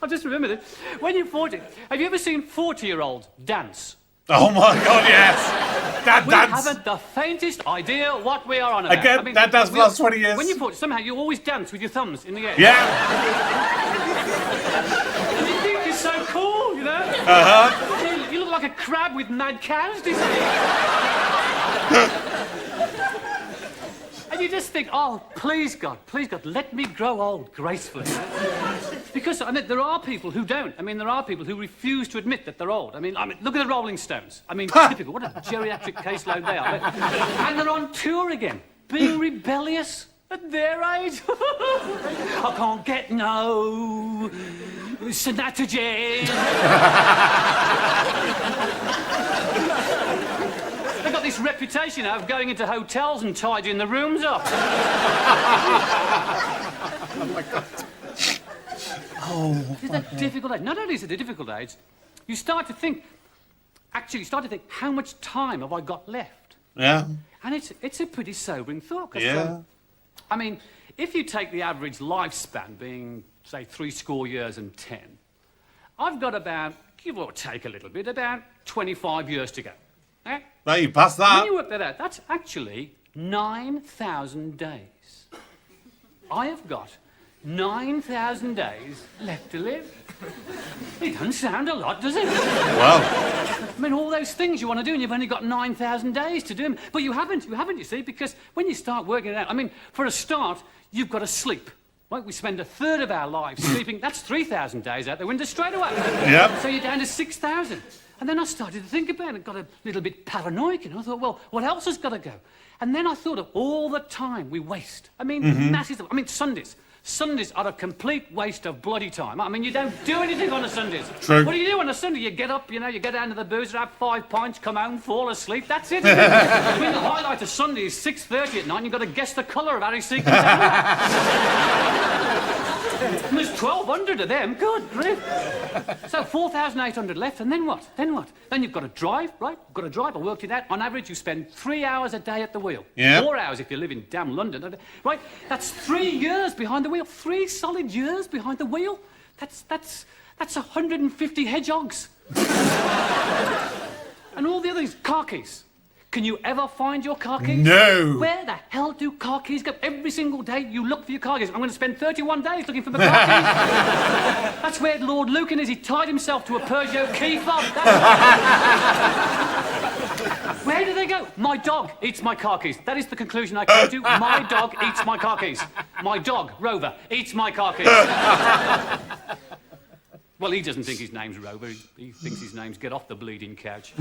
I'll just remember this. When you're 40, have you ever seen 40-year-olds dance? Oh my God, yes! That We dance! haven't the faintest idea what we are on about. Again, I mean, that dance for the last 20 years. When you're 40, somehow you always dance with your thumbs in the air. Yeah! You think you're so cool, you know? You look like a crab with mad cows, do you see? And you just think, oh, please God, let me grow old gracefully. Because, I mean, there are people who don't. I mean, there are people who refuse to admit that they're old. I mean, look at the Rolling Stones. I mean, typical. What a geriatric caseload they are. And they're on tour again, being rebellious at their age. I can't get no Synatogen. They've got this reputation of going into hotels and tidying the rooms up. Oh, my God. Oh. It's a difficult age. Not only is it a difficult age, you start to think, how much time have I got left? Yeah. And it's a pretty sobering thought. Yeah. I mean, if you take the average lifespan being, say, 70 years and 10, I've got about, give or take a little bit, about 25 years to go. Eh? No, you passed that. When you work that out, that's actually 9,000 days. I have got 9,000 days left to live. It doesn't sound a lot, does it? Well. I mean, all those things you want to do, and you've only got 9,000 days to do them. But you haven't, you see, because when you start working it out, I mean, for a start, you've got to sleep. Right? We spend a third of our lives sleeping. That's 3,000 days out the window straight away. Yep. So you're down to 6,000. And then I started to think about it, got a little bit paranoid, you know. I thought, well, what else has got to go? And then I thought of all the time we waste. I mean, massive. I mean, Sundays. Sundays are a complete waste of bloody time. I mean, you don't do anything on a Sundays. True. What do you do on a Sunday? You get up, you know, you get down to the boozer, have 5 pints, come home, fall asleep. That's it. I mean, the highlight of Sunday is 6:30 at night, and you've got to guess the colour of Harry Seekin's and there's 1,200 of them. Good grief. So 4,800 left, and then what? Then what? Then you've got to drive, right? You've got to drive. I worked it out. On average, you spend 3 hours a day at the wheel. Yeah. 4 hours if you live in damn London. Right? That's 3 years behind the wheel. 3 solid years behind the wheel. That's 150 hedgehogs. And all the others, car keys. Can you ever find your car keys? No. Where the hell do car keys go? Every single day you look for your car keys. I'm going to spend 31 days looking for my car keys. That's where Lord Lucan is. He tied himself to a Peugeot key fob. Where do they go? My dog eats my car keys. That is the conclusion I came to. My dog eats my car keys. My dog, Rover, eats my car keys. Well, he doesn't think his name's Rover. He thinks his name's Get Off the Bleeding Couch.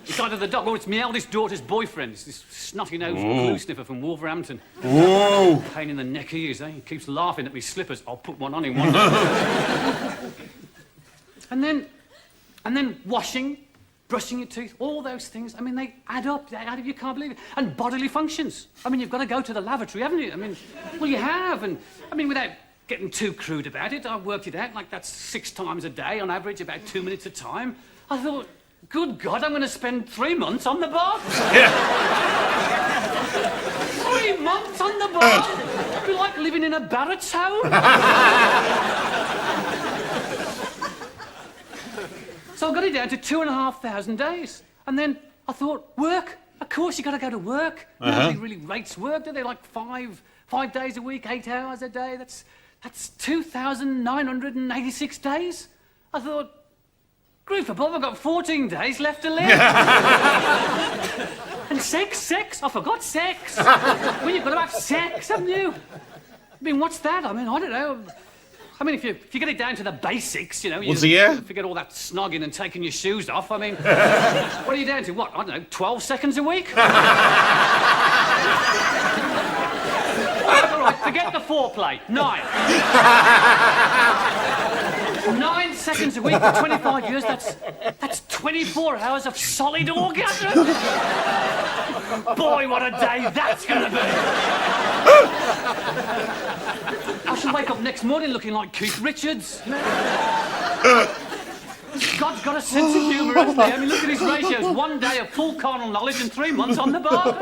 It's either the dog or it's my eldest daughter's boyfriend. It's this snotty-nosed glue sniffer from Wolverhampton. Whoa! Pain in the neck he is, eh? He keeps laughing at me slippers. I'll put one on him one day. And then washing, brushing your teeth, all those things. I mean, they add up. You can't believe it. And bodily functions. I mean, you've got to go to the lavatory, haven't you? I mean, well, you have. And, I mean, without getting too crude about it, I worked it out. Like, that's 6 times a day, on average, about 2 minutes a time. I thought, good God, I'm going to spend 3 months on the bar. Yeah. 3 months on the bar? It'd be like living in a Barrett's home. So I got it down to 2,500 days. And then I thought, work? Of course you got to go to work. Nobody really rates work, do they? Like 5 days a week, 8 hours a day. That's 2,986 days. I thought, grief above, I've got 14 days left to live. And sex, I forgot sex. Well, you've got to have sex, haven't you? I mean, what's that? I mean, I don't know. I mean, if you get it down to the basics, you know, you forget all that snogging and taking your shoes off. I mean, what are you down to? What, I don't know, 12 seconds a week? All right, forget the foreplay. 9. 9 seconds a week for 25 years, that's 24 hours of solid orgasm. Boy, what a day that's going to be. I shall wake up next morning looking like Keith Richards. God's got a sense of humour, hasn't he? I mean, look at his ratios. 1 day of full carnal knowledge and 3 months on the bar.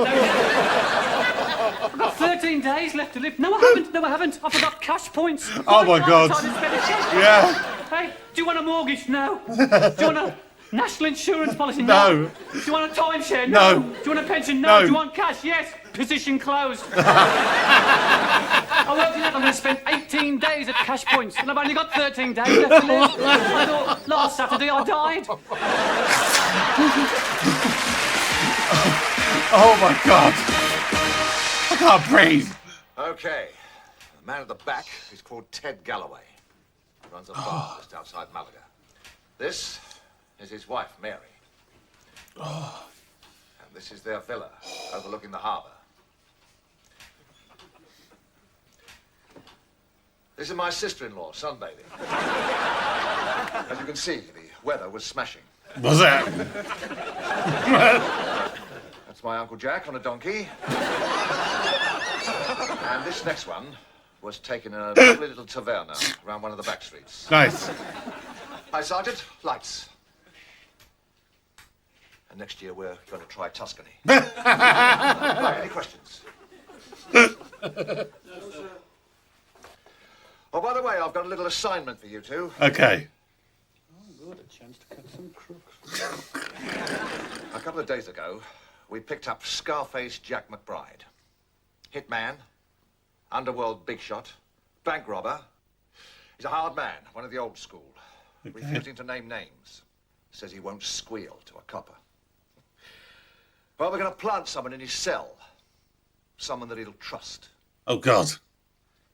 I've got 13 days left to live. No, I haven't. I forgot cash points. Oh, my God. Yeah. Hey, do you want a mortgage? No. Do you want a national insurance policy? No. Do you want a timeshare? No. Do you want a pension? No. Do you want cash? Yes. Position closed. I worked it out. I'm going to spend 18 days at cash points, and I've only got 13 days left to live. I thought, last Saturday I died. Oh, my God. can't breathe. Okay. The man at the back is called Ted Galloway. He runs a bar just outside Malaga. This is his wife, Mary. And this is their villa overlooking the harbour. This is my sister-in-law, sunbathing. As you can see, the weather was smashing. Was that? That's my Uncle Jack on a donkey. And this next one was taken in a lovely little taverna around one of the back streets. Nice. Hi, Sergeant. Lights. And next year we're going to try Tuscany. Right, any questions? Oh, by the way, I've got a little assignment for you two. Okay. Oh, good, a chance to cut some crooks. A couple of days ago, we picked up Scarface Jack McBride. Hitman, underworld big shot, bank robber. He's a hard man, one of the old school. Okay. Refusing to name names. Says he won't squeal to a copper. Well, we're going to plant someone in his cell. Someone that he'll trust. Oh, God.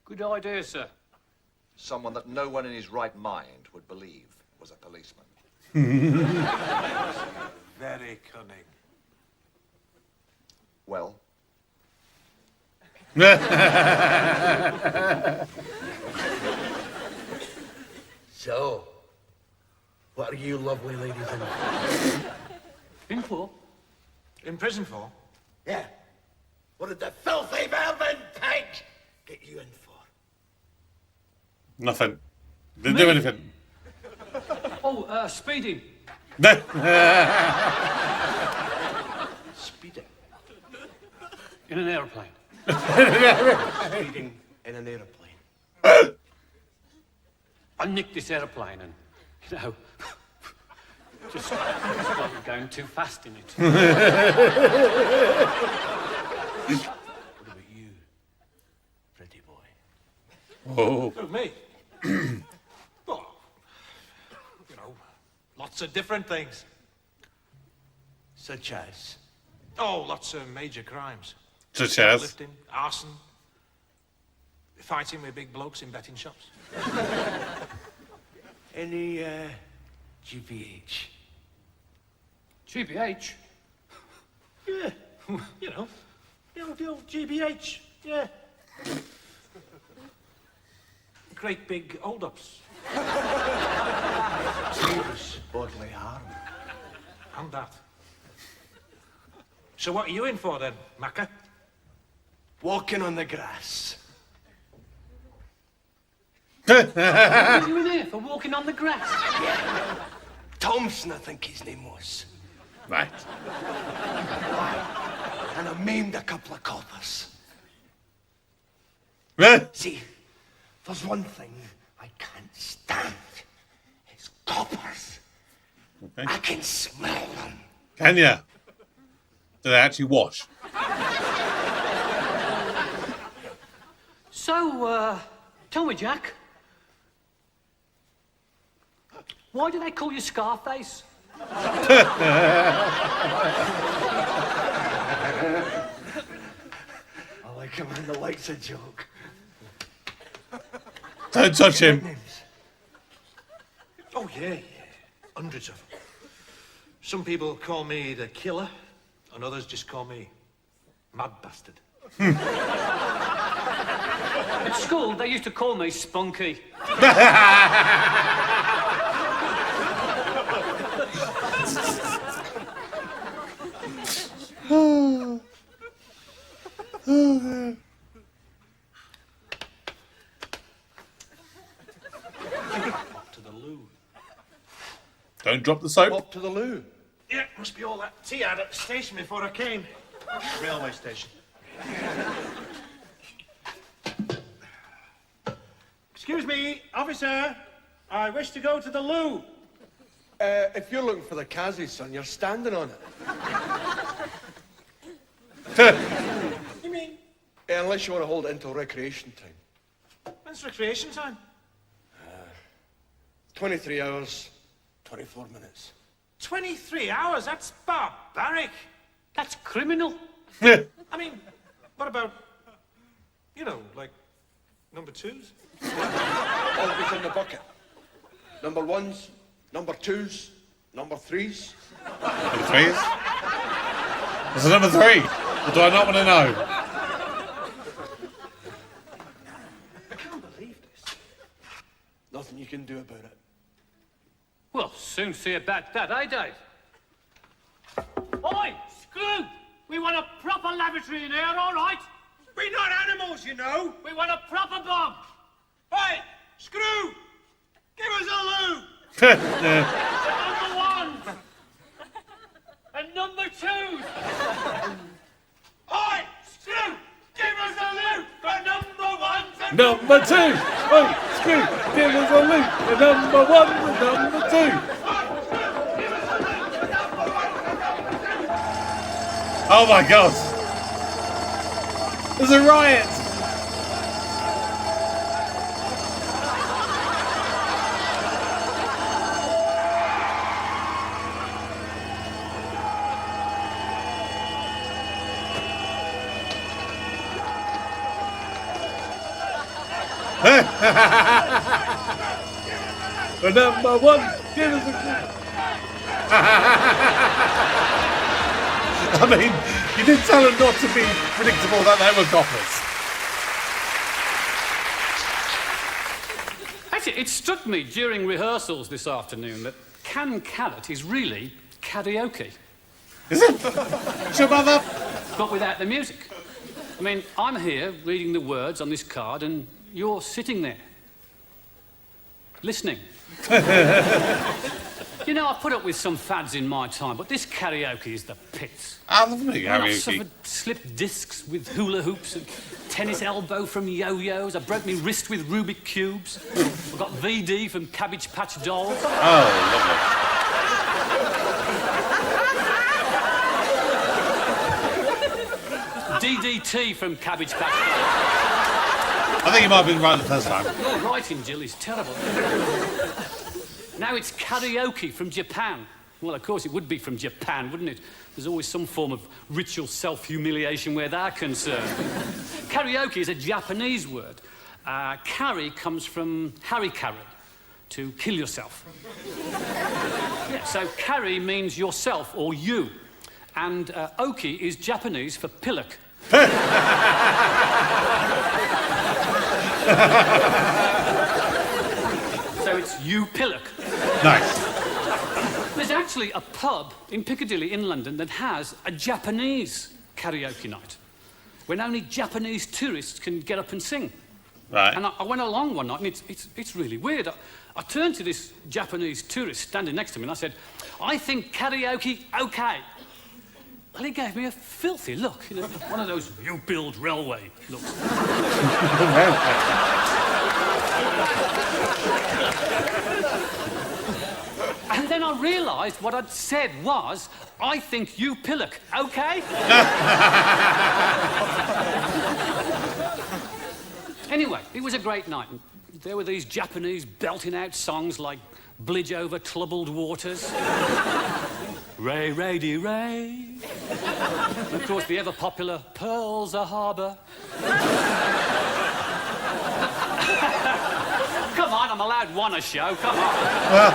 Good idea, sir. Someone that no one in his right mind would believe was a policeman. Very cunning. Well? So, what are you lovely ladies in? In for? In prison for? Yeah. What did the filthy velvet pig get you in for? Nothing. Didn't do anything. Oh, speeding. Speeding. In an aeroplane. Speeding in an aeroplane. I nicked this aeroplane and, you know, just started going too fast in it. What about you, pretty boy? Oh. Who, me? Oh, you know, lots of different things. Such as? Oh, lots of major crimes. Such as? Lifting, arson, fighting with big blokes in betting shops. Any, GBH? GBH? Yeah, you know, the old GBH, yeah. Great big hold-ups. Serious bodily harm. And that. So what are you in for then, Macca? Walking on the grass. What are you in here for walking on the grass? Thompson, I think his name was. Right. And I maimed a couple of coppers. See, there's one thing I can't stand. It's coppers. Okay. I can smell them. Can ya? Do they actually wash? So, tell me, Jack. Why do they call you Scarface? I like him when the likes a joke. Don't touch him. Names. Oh, yeah. Hundreds of them. Some people call me the killer, and others just call me Mad Bastard. At school, they used to call me Spunky. Up to the loo. Don't drop the soap. Up to the loo. Yeah, must be all that tea I had at the station before I came. Railway station. Excuse me, officer. I wish to go to the loo. If you're looking for the Kazi, son, you're standing on it. You mean, Unless you want to hold it until recreation time. when's recreation time? 23 hours, 24 minutes. 23 hours? That's barbaric. That's criminal. I mean, what about You know, like number 2s. Always in the bucket. Number 1s, number 2s, number 3s. Number 3s? What's the number 3? Or do I not want to know? I can't believe this. Nothing you can do about it. Well, soon see about that, eh, Dave? Oi, Screw! We want a proper lavatory in here, all right? We're not animals, you know. We want a proper bomb. Hey, Screw! Give us a loo! Number 1 and number 2. Hey, Screw! Give us a loo for number 1 and Number 2! Oh, Screw, give us a loot. The number 1 and number 2. Oh my God! There's a riot! The number 1, give us a I mean, you did tell them not to be predictable that they were coppers. Actually, it struck me during rehearsals this afternoon that Can Carrot is really karaoke. Is it? Sure about that? But without the music. I mean, I'm here reading the words on this card and you're sitting there, listening. You know, I've put up with some fads in my time, but this karaoke is the pits. I love the I've karaoke. suffered slipped discs with hula hoops and tennis elbow from yo-yos. I broke my wrist with Rubik cubes. I've got VD from Cabbage Patch Dolls. Oh, lovely. DDT from Cabbage Patch Dolls. I think you might have been right the first time. Your writing, Jill, is terrible. Now it's karaoke from Japan. Well, of course, it would be from Japan, wouldn't it? There's always some form of ritual self-humiliation where they're concerned. Karaoke is a Japanese word. Kari comes from harikari, to kill yourself. Yeah, so kari means yourself or you. And oki is Japanese for pillock. So it's you pillock. Nice. There's actually a pub in Piccadilly in London that has a Japanese karaoke night when only Japanese tourists can get up and sing. Right. And I went along one night and it's really weird. I turned to this Japanese tourist standing next to me and I said, I think karaoke okay. Well, he gave me a filthy look, you know, one of those you build railway looks. And then I realised what I'd said was, I think you pillock, okay? Anyway, it was a great night. There were these Japanese belting out songs like Bridge Over Troubled Waters, Ray, Ray, Ray. And of course, the ever-popular Pearl's a Harbour. Come on, I'm allowed one a show, come on.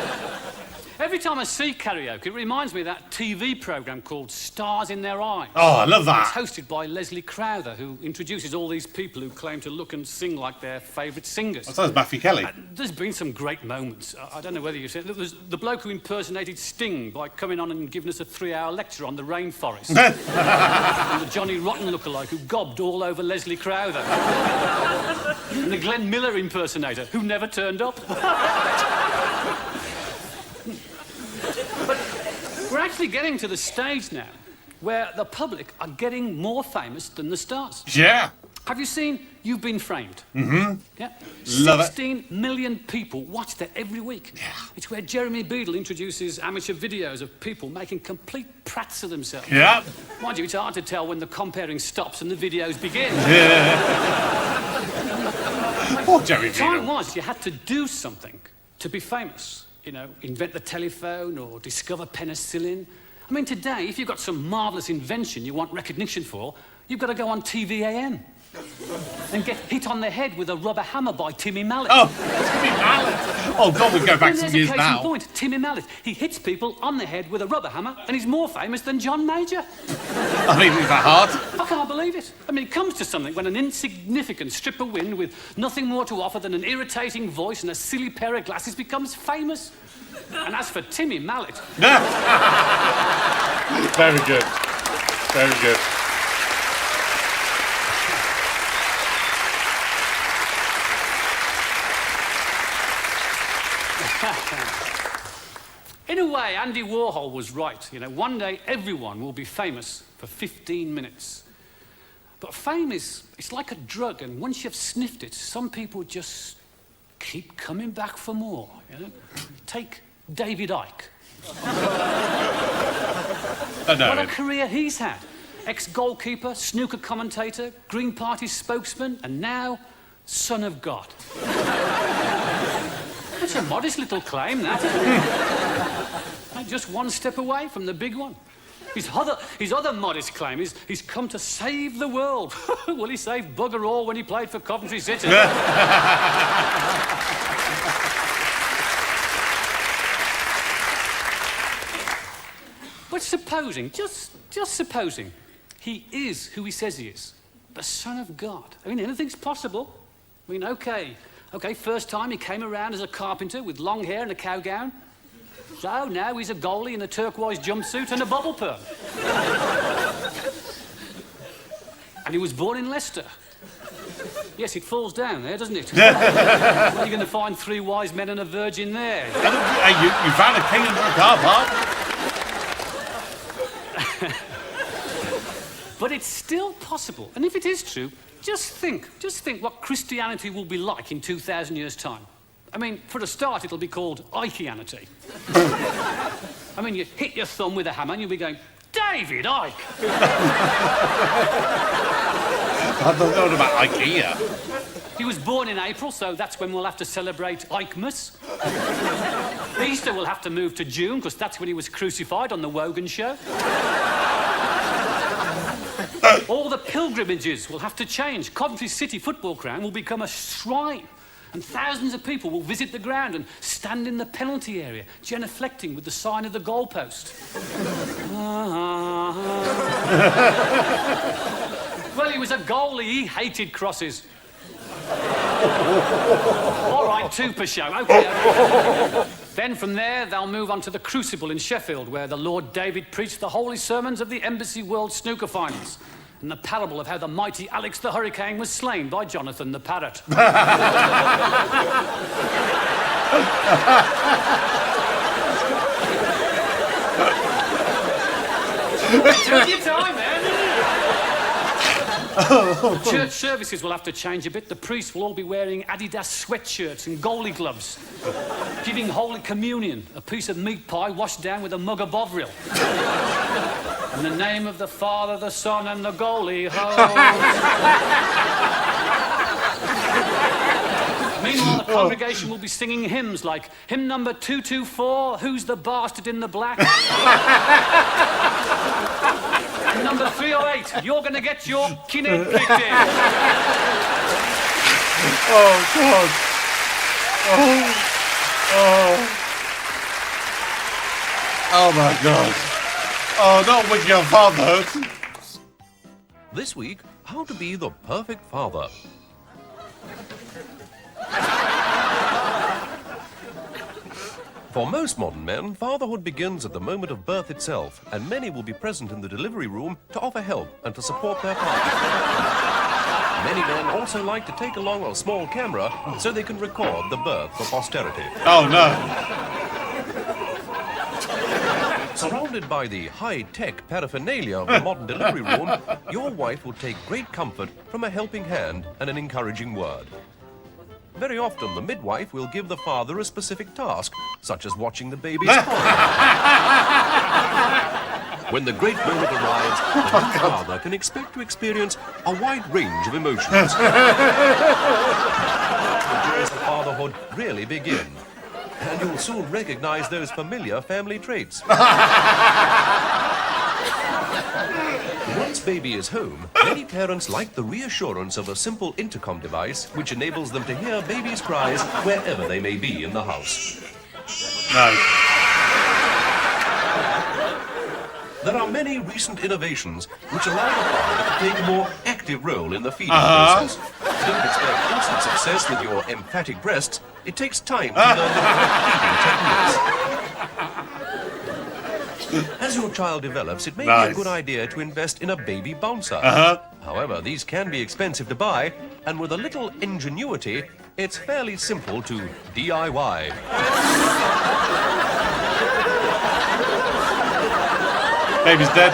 Every time I see karaoke, it reminds me of that TV programme called Stars in Their Eyes. Oh, I love that. It's hosted by Leslie Crowther, who introduces all these people who claim to look and sing like their favourite singers. So is Matthew Kelly. There's been some great moments. I don't know whether you've seen it. There's the bloke who impersonated Sting by coming on and giving us a 3-hour lecture on the rainforest. And the Johnny Rotten lookalike who gobbed all over Leslie Crowther. And the Glenn Miller impersonator who never turned up. But we're actually getting to the stage now where the public are getting more famous than the stars. Yeah. Have you seen You've Been Framed? Mm-hmm. Yeah. Love it. 16 million people watch that every week. Yeah. It's where Jeremy Beadle introduces amateur videos of people making complete prats of themselves. Yeah. Mind you, it's hard to tell when the comparing stops and the videos begin. Yeah. Poor Jeremy Beadle. Time was you had to do something to be famous. You know, invent the telephone or discover penicillin. I mean, today, if you've got some marvellous invention you want recognition for, you've got to go on TVAM. and get hit on the head with a rubber hammer by Timmy Mallet. Oh, Timmy Mallet. Oh, God, we go back And some there's a years case now. in point, Timmy Mallet. He hits people on the head with a rubber hammer, and he's more famous than John Major. I mean, is that hard? I can't believe it. I mean, it comes to something when an insignificant strip of wind with nothing more to offer than an irritating voice and a silly pair of glasses becomes famous. And as for Timmy Mallet... Very good. Very good. In a way, Andy Warhol was right. You know, one day everyone will be famous for 15 minutes. But fame it's like a drug, and once you've sniffed it, some people just keep coming back for more, you know? Take David Icke. What a career he's had. Ex-goalkeeper, snooker commentator, Green Party spokesman, and now son of God. It's a modest little claim, that. Just one step away from the big one. His other modest claim is he's come to save the world. Well, he saved bugger all when he played for Coventry City. But supposing, just supposing, he is who he says he is, the Son of God. I mean, anything's possible. I mean, okay, first time he came around as a carpenter with long hair and a cow gown. So now he's a goalie in a turquoise jumpsuit and a bubble perm. And he was born in Leicester. Yes, it falls down there, doesn't it? Where are you going to find 3 wise men and a virgin there? You found a king under a car park? But it's still possible. And if it is true, just think what Christianity will be like in 2,000 years' time. I mean, for a start, it'll be called Ikeanity. I mean, you hit your thumb with a hammer and you'll be going, David Icke! I don't know about IKEA. He was born in April, so that's when we'll have to celebrate Ikemas. Easter will have to move to June, because that's when he was crucified on the Wogan show. All the pilgrimages will have to change. Coventry City Football Ground will become a shrine. And thousands of people will visit the ground and stand in the penalty area, genuflecting with the sign of the goalpost. Well, he was a goalie. He hated crosses. All right, 2 per show. OK. Then from there, they'll move on to the Crucible in Sheffield, where the Lord David preached the holy sermons of the Embassy World Snooker Finals. And the parable of how the mighty Alex the Hurricane was slain by Jonathan the Parrot. Take your time, man. Church services will have to change a bit. The priests will all be wearing Adidas sweatshirts and goalie gloves, giving Holy Communion, a piece of meat pie washed down with a mug of Bovril. In the name of the Father, the Son, and the goalie, ho! Meanwhile, the congregation will be singing hymns like hymn number 224, Who's the Bastard in the Black? And number 308, You're Gonna Get Your Kinhead Kicked In. Oh, God. Oh, my God. Oh, not with your fatherhood. This week, how to be the perfect father. For most modern men, fatherhood begins at the moment of birth itself, and many will be present in the delivery room to offer help and to support their partner. Many men also like to take along a small camera so they can record the birth for posterity. Oh, no. Surrounded by the high-tech paraphernalia of the modern delivery room, your wife will take great comfort from a helping hand and an encouraging word. Very often, the midwife will give the father a specific task, such as watching the baby's cry. When the great moment arrives, the new father can expect to experience a wide range of emotions. The joys of fatherhood really begin. And you'll soon recognize those familiar family traits. Once baby is home, many parents like the reassurance of a simple intercom device which enables them to hear baby's cries wherever they may be in the house. No. There are many recent innovations which allow the father to take a more active role in the feeding process. Don't expect instant success with your emphatic breasts. It takes time to learn the correct feeding techniques. As your child develops, it may be a good idea to invest in a baby bouncer. However, these can be expensive to buy, and with a little ingenuity, it's fairly simple to DIY. Baby's dead.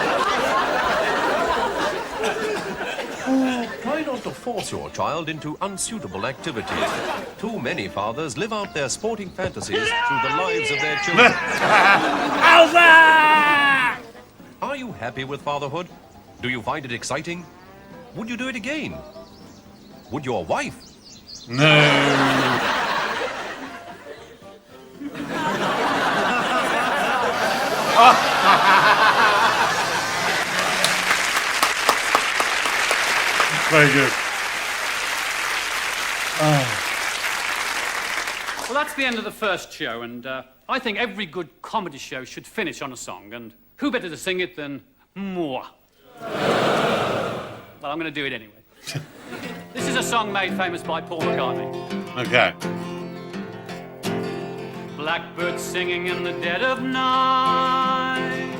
Try not to force your child into unsuitable activities. Too many fathers live out their sporting fantasies through the lives of their children. Are you happy with fatherhood? Do you find it exciting? Would you do it again? Would your wife? No. Very good. Well, that's the end of the first show, and I think every good comedy show should finish on a song, and who better to sing it than moi? Well, I'm going to do it anyway. This is a song made famous by Paul McCartney. Okay. Blackbird singing in the dead of night.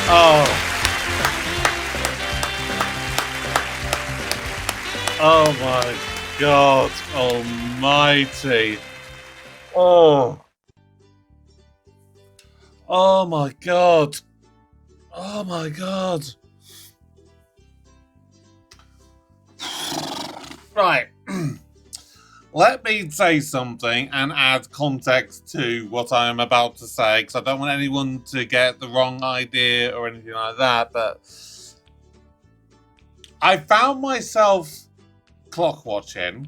Oh. Oh my God almighty. Oh. Oh my God. Oh my God. Right. Let me say something and add context to what I am about to say, because I don't want anyone to get the wrong idea or anything like that, but I found myself clock watching,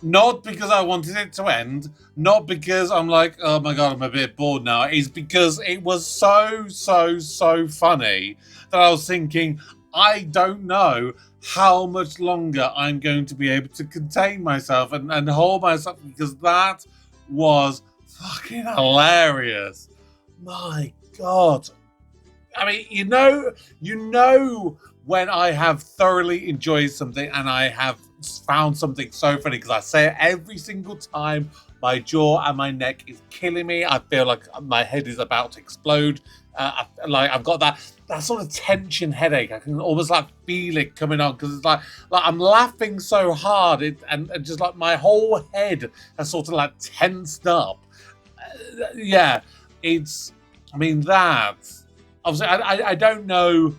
not because I wanted it to end, not because I'm like, oh my God, I'm a bit bored now. It's because it was so funny that I was thinking, I don't know how much longer I'm going to be able to contain myself and hold myself, because that was fucking hilarious. My God. I mean, you know when I have thoroughly enjoyed something and I have found something so funny, because I say it every single time. My jaw and my neck is killing me. I feel like my head is about to explode. I've got that sort of tension headache. I can almost like feel it coming on, because it's like I'm laughing so hard, and just like my whole head has sort of like tensed up. Yeah, it's. I mean, that obviously I don't know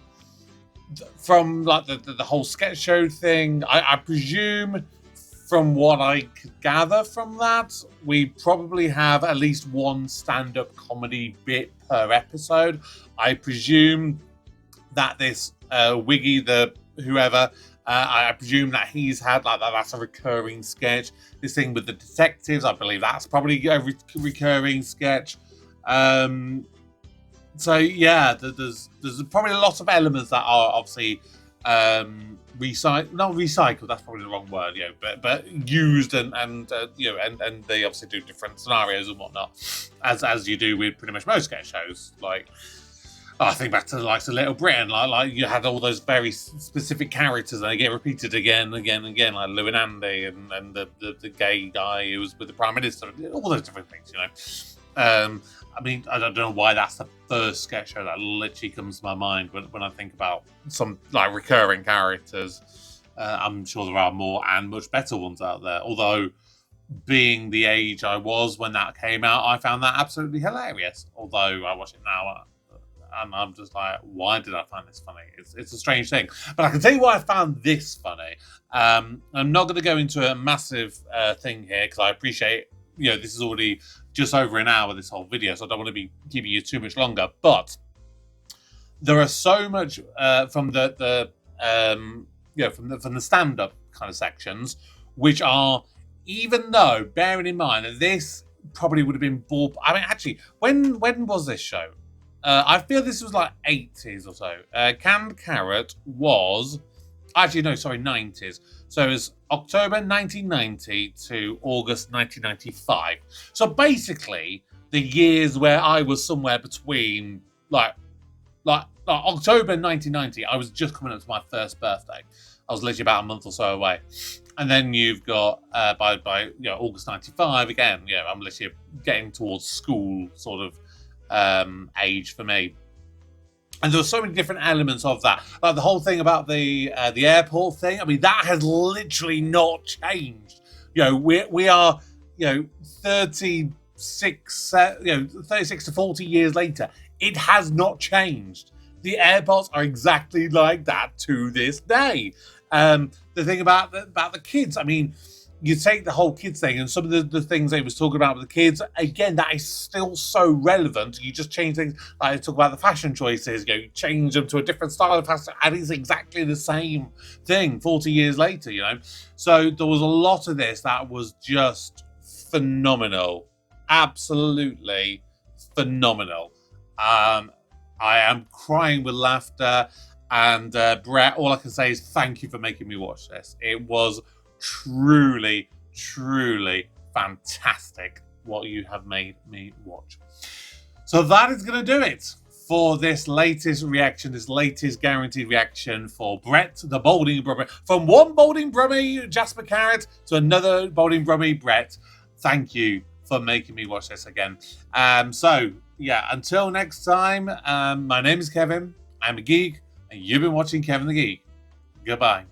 from like the whole sketch show thing. I presume, from what I could gather from that, we probably have at least one stand-up comedy bit per episode. I presume that this Wiggy the whoever, I presume that he's had like that. That's a recurring sketch. This thing with the detectives, I believe that's probably a recurring sketch. So yeah, there's probably a lot of elements that are obviously not recycled, that's probably the wrong word, but used and they obviously do different scenarios and whatnot, as you do with pretty much most sketch shows. Like, I think back to the likes of Little Britain, like you had all those very specific characters and they get repeated again and again, like Lou and Andy and the gay guy who was with the Prime Minister, all those different things, I mean, I don't know why that's the first sketch show that literally comes to my mind when I think about some like recurring characters. I'm sure there are more and much better ones out there. Although, being the age I was when that came out, I found that absolutely hilarious. Although I watch it now and I'm just like, why did I find this funny? It's a strange thing. But I can tell you why I found this funny. I'm not going to go into a massive thing here, because I appreciate, this is already just over an hour, this whole video, so I don't want to be giving you too much longer. But there are so much from the stand-up kind of sections, which are, even though, bearing in mind that this probably would have been ball. I mean, actually, when was this show? I feel this was like 80s or so. Canned Carrot was... Actually, no, sorry, 90s. So it was October 1990 to August 1995. So basically, the years where I was somewhere between, like October 1990, I was just coming up to my first birthday. I was literally about a month or so away. And then you've got, by August 95, again, I'm literally getting towards school sort of age for me. And there were so many different elements of that. Like the whole thing about the airport thing. I mean, that has literally not changed. We are 36 to 40 years later. It has not changed. The airports are exactly like that to this day. The thing about the kids, I mean, you take the whole kids thing and some of the things they was talking about with the kids, again, that is still so relevant. You just change things, like I talk about the fashion choices, you change them to a different style of fashion, and it's exactly the same thing 40 years later, So there was a lot of this that was just phenomenal. Absolutely phenomenal. I am crying with laughter, and Brett, all I can say is thank you for making me watch this. It was truly, truly fantastic what you have made me watch. So that is going to do it for this latest reaction, this latest guaranteed reaction for Brett, the Balding Brummie. From one Balding Brummie, Jasper Carrot, to another Balding Brummie, Brett. Thank you for making me watch this again. Until next time, my name is Kevin, I'm a geek, and you've been watching Kevin the Geek. Goodbye.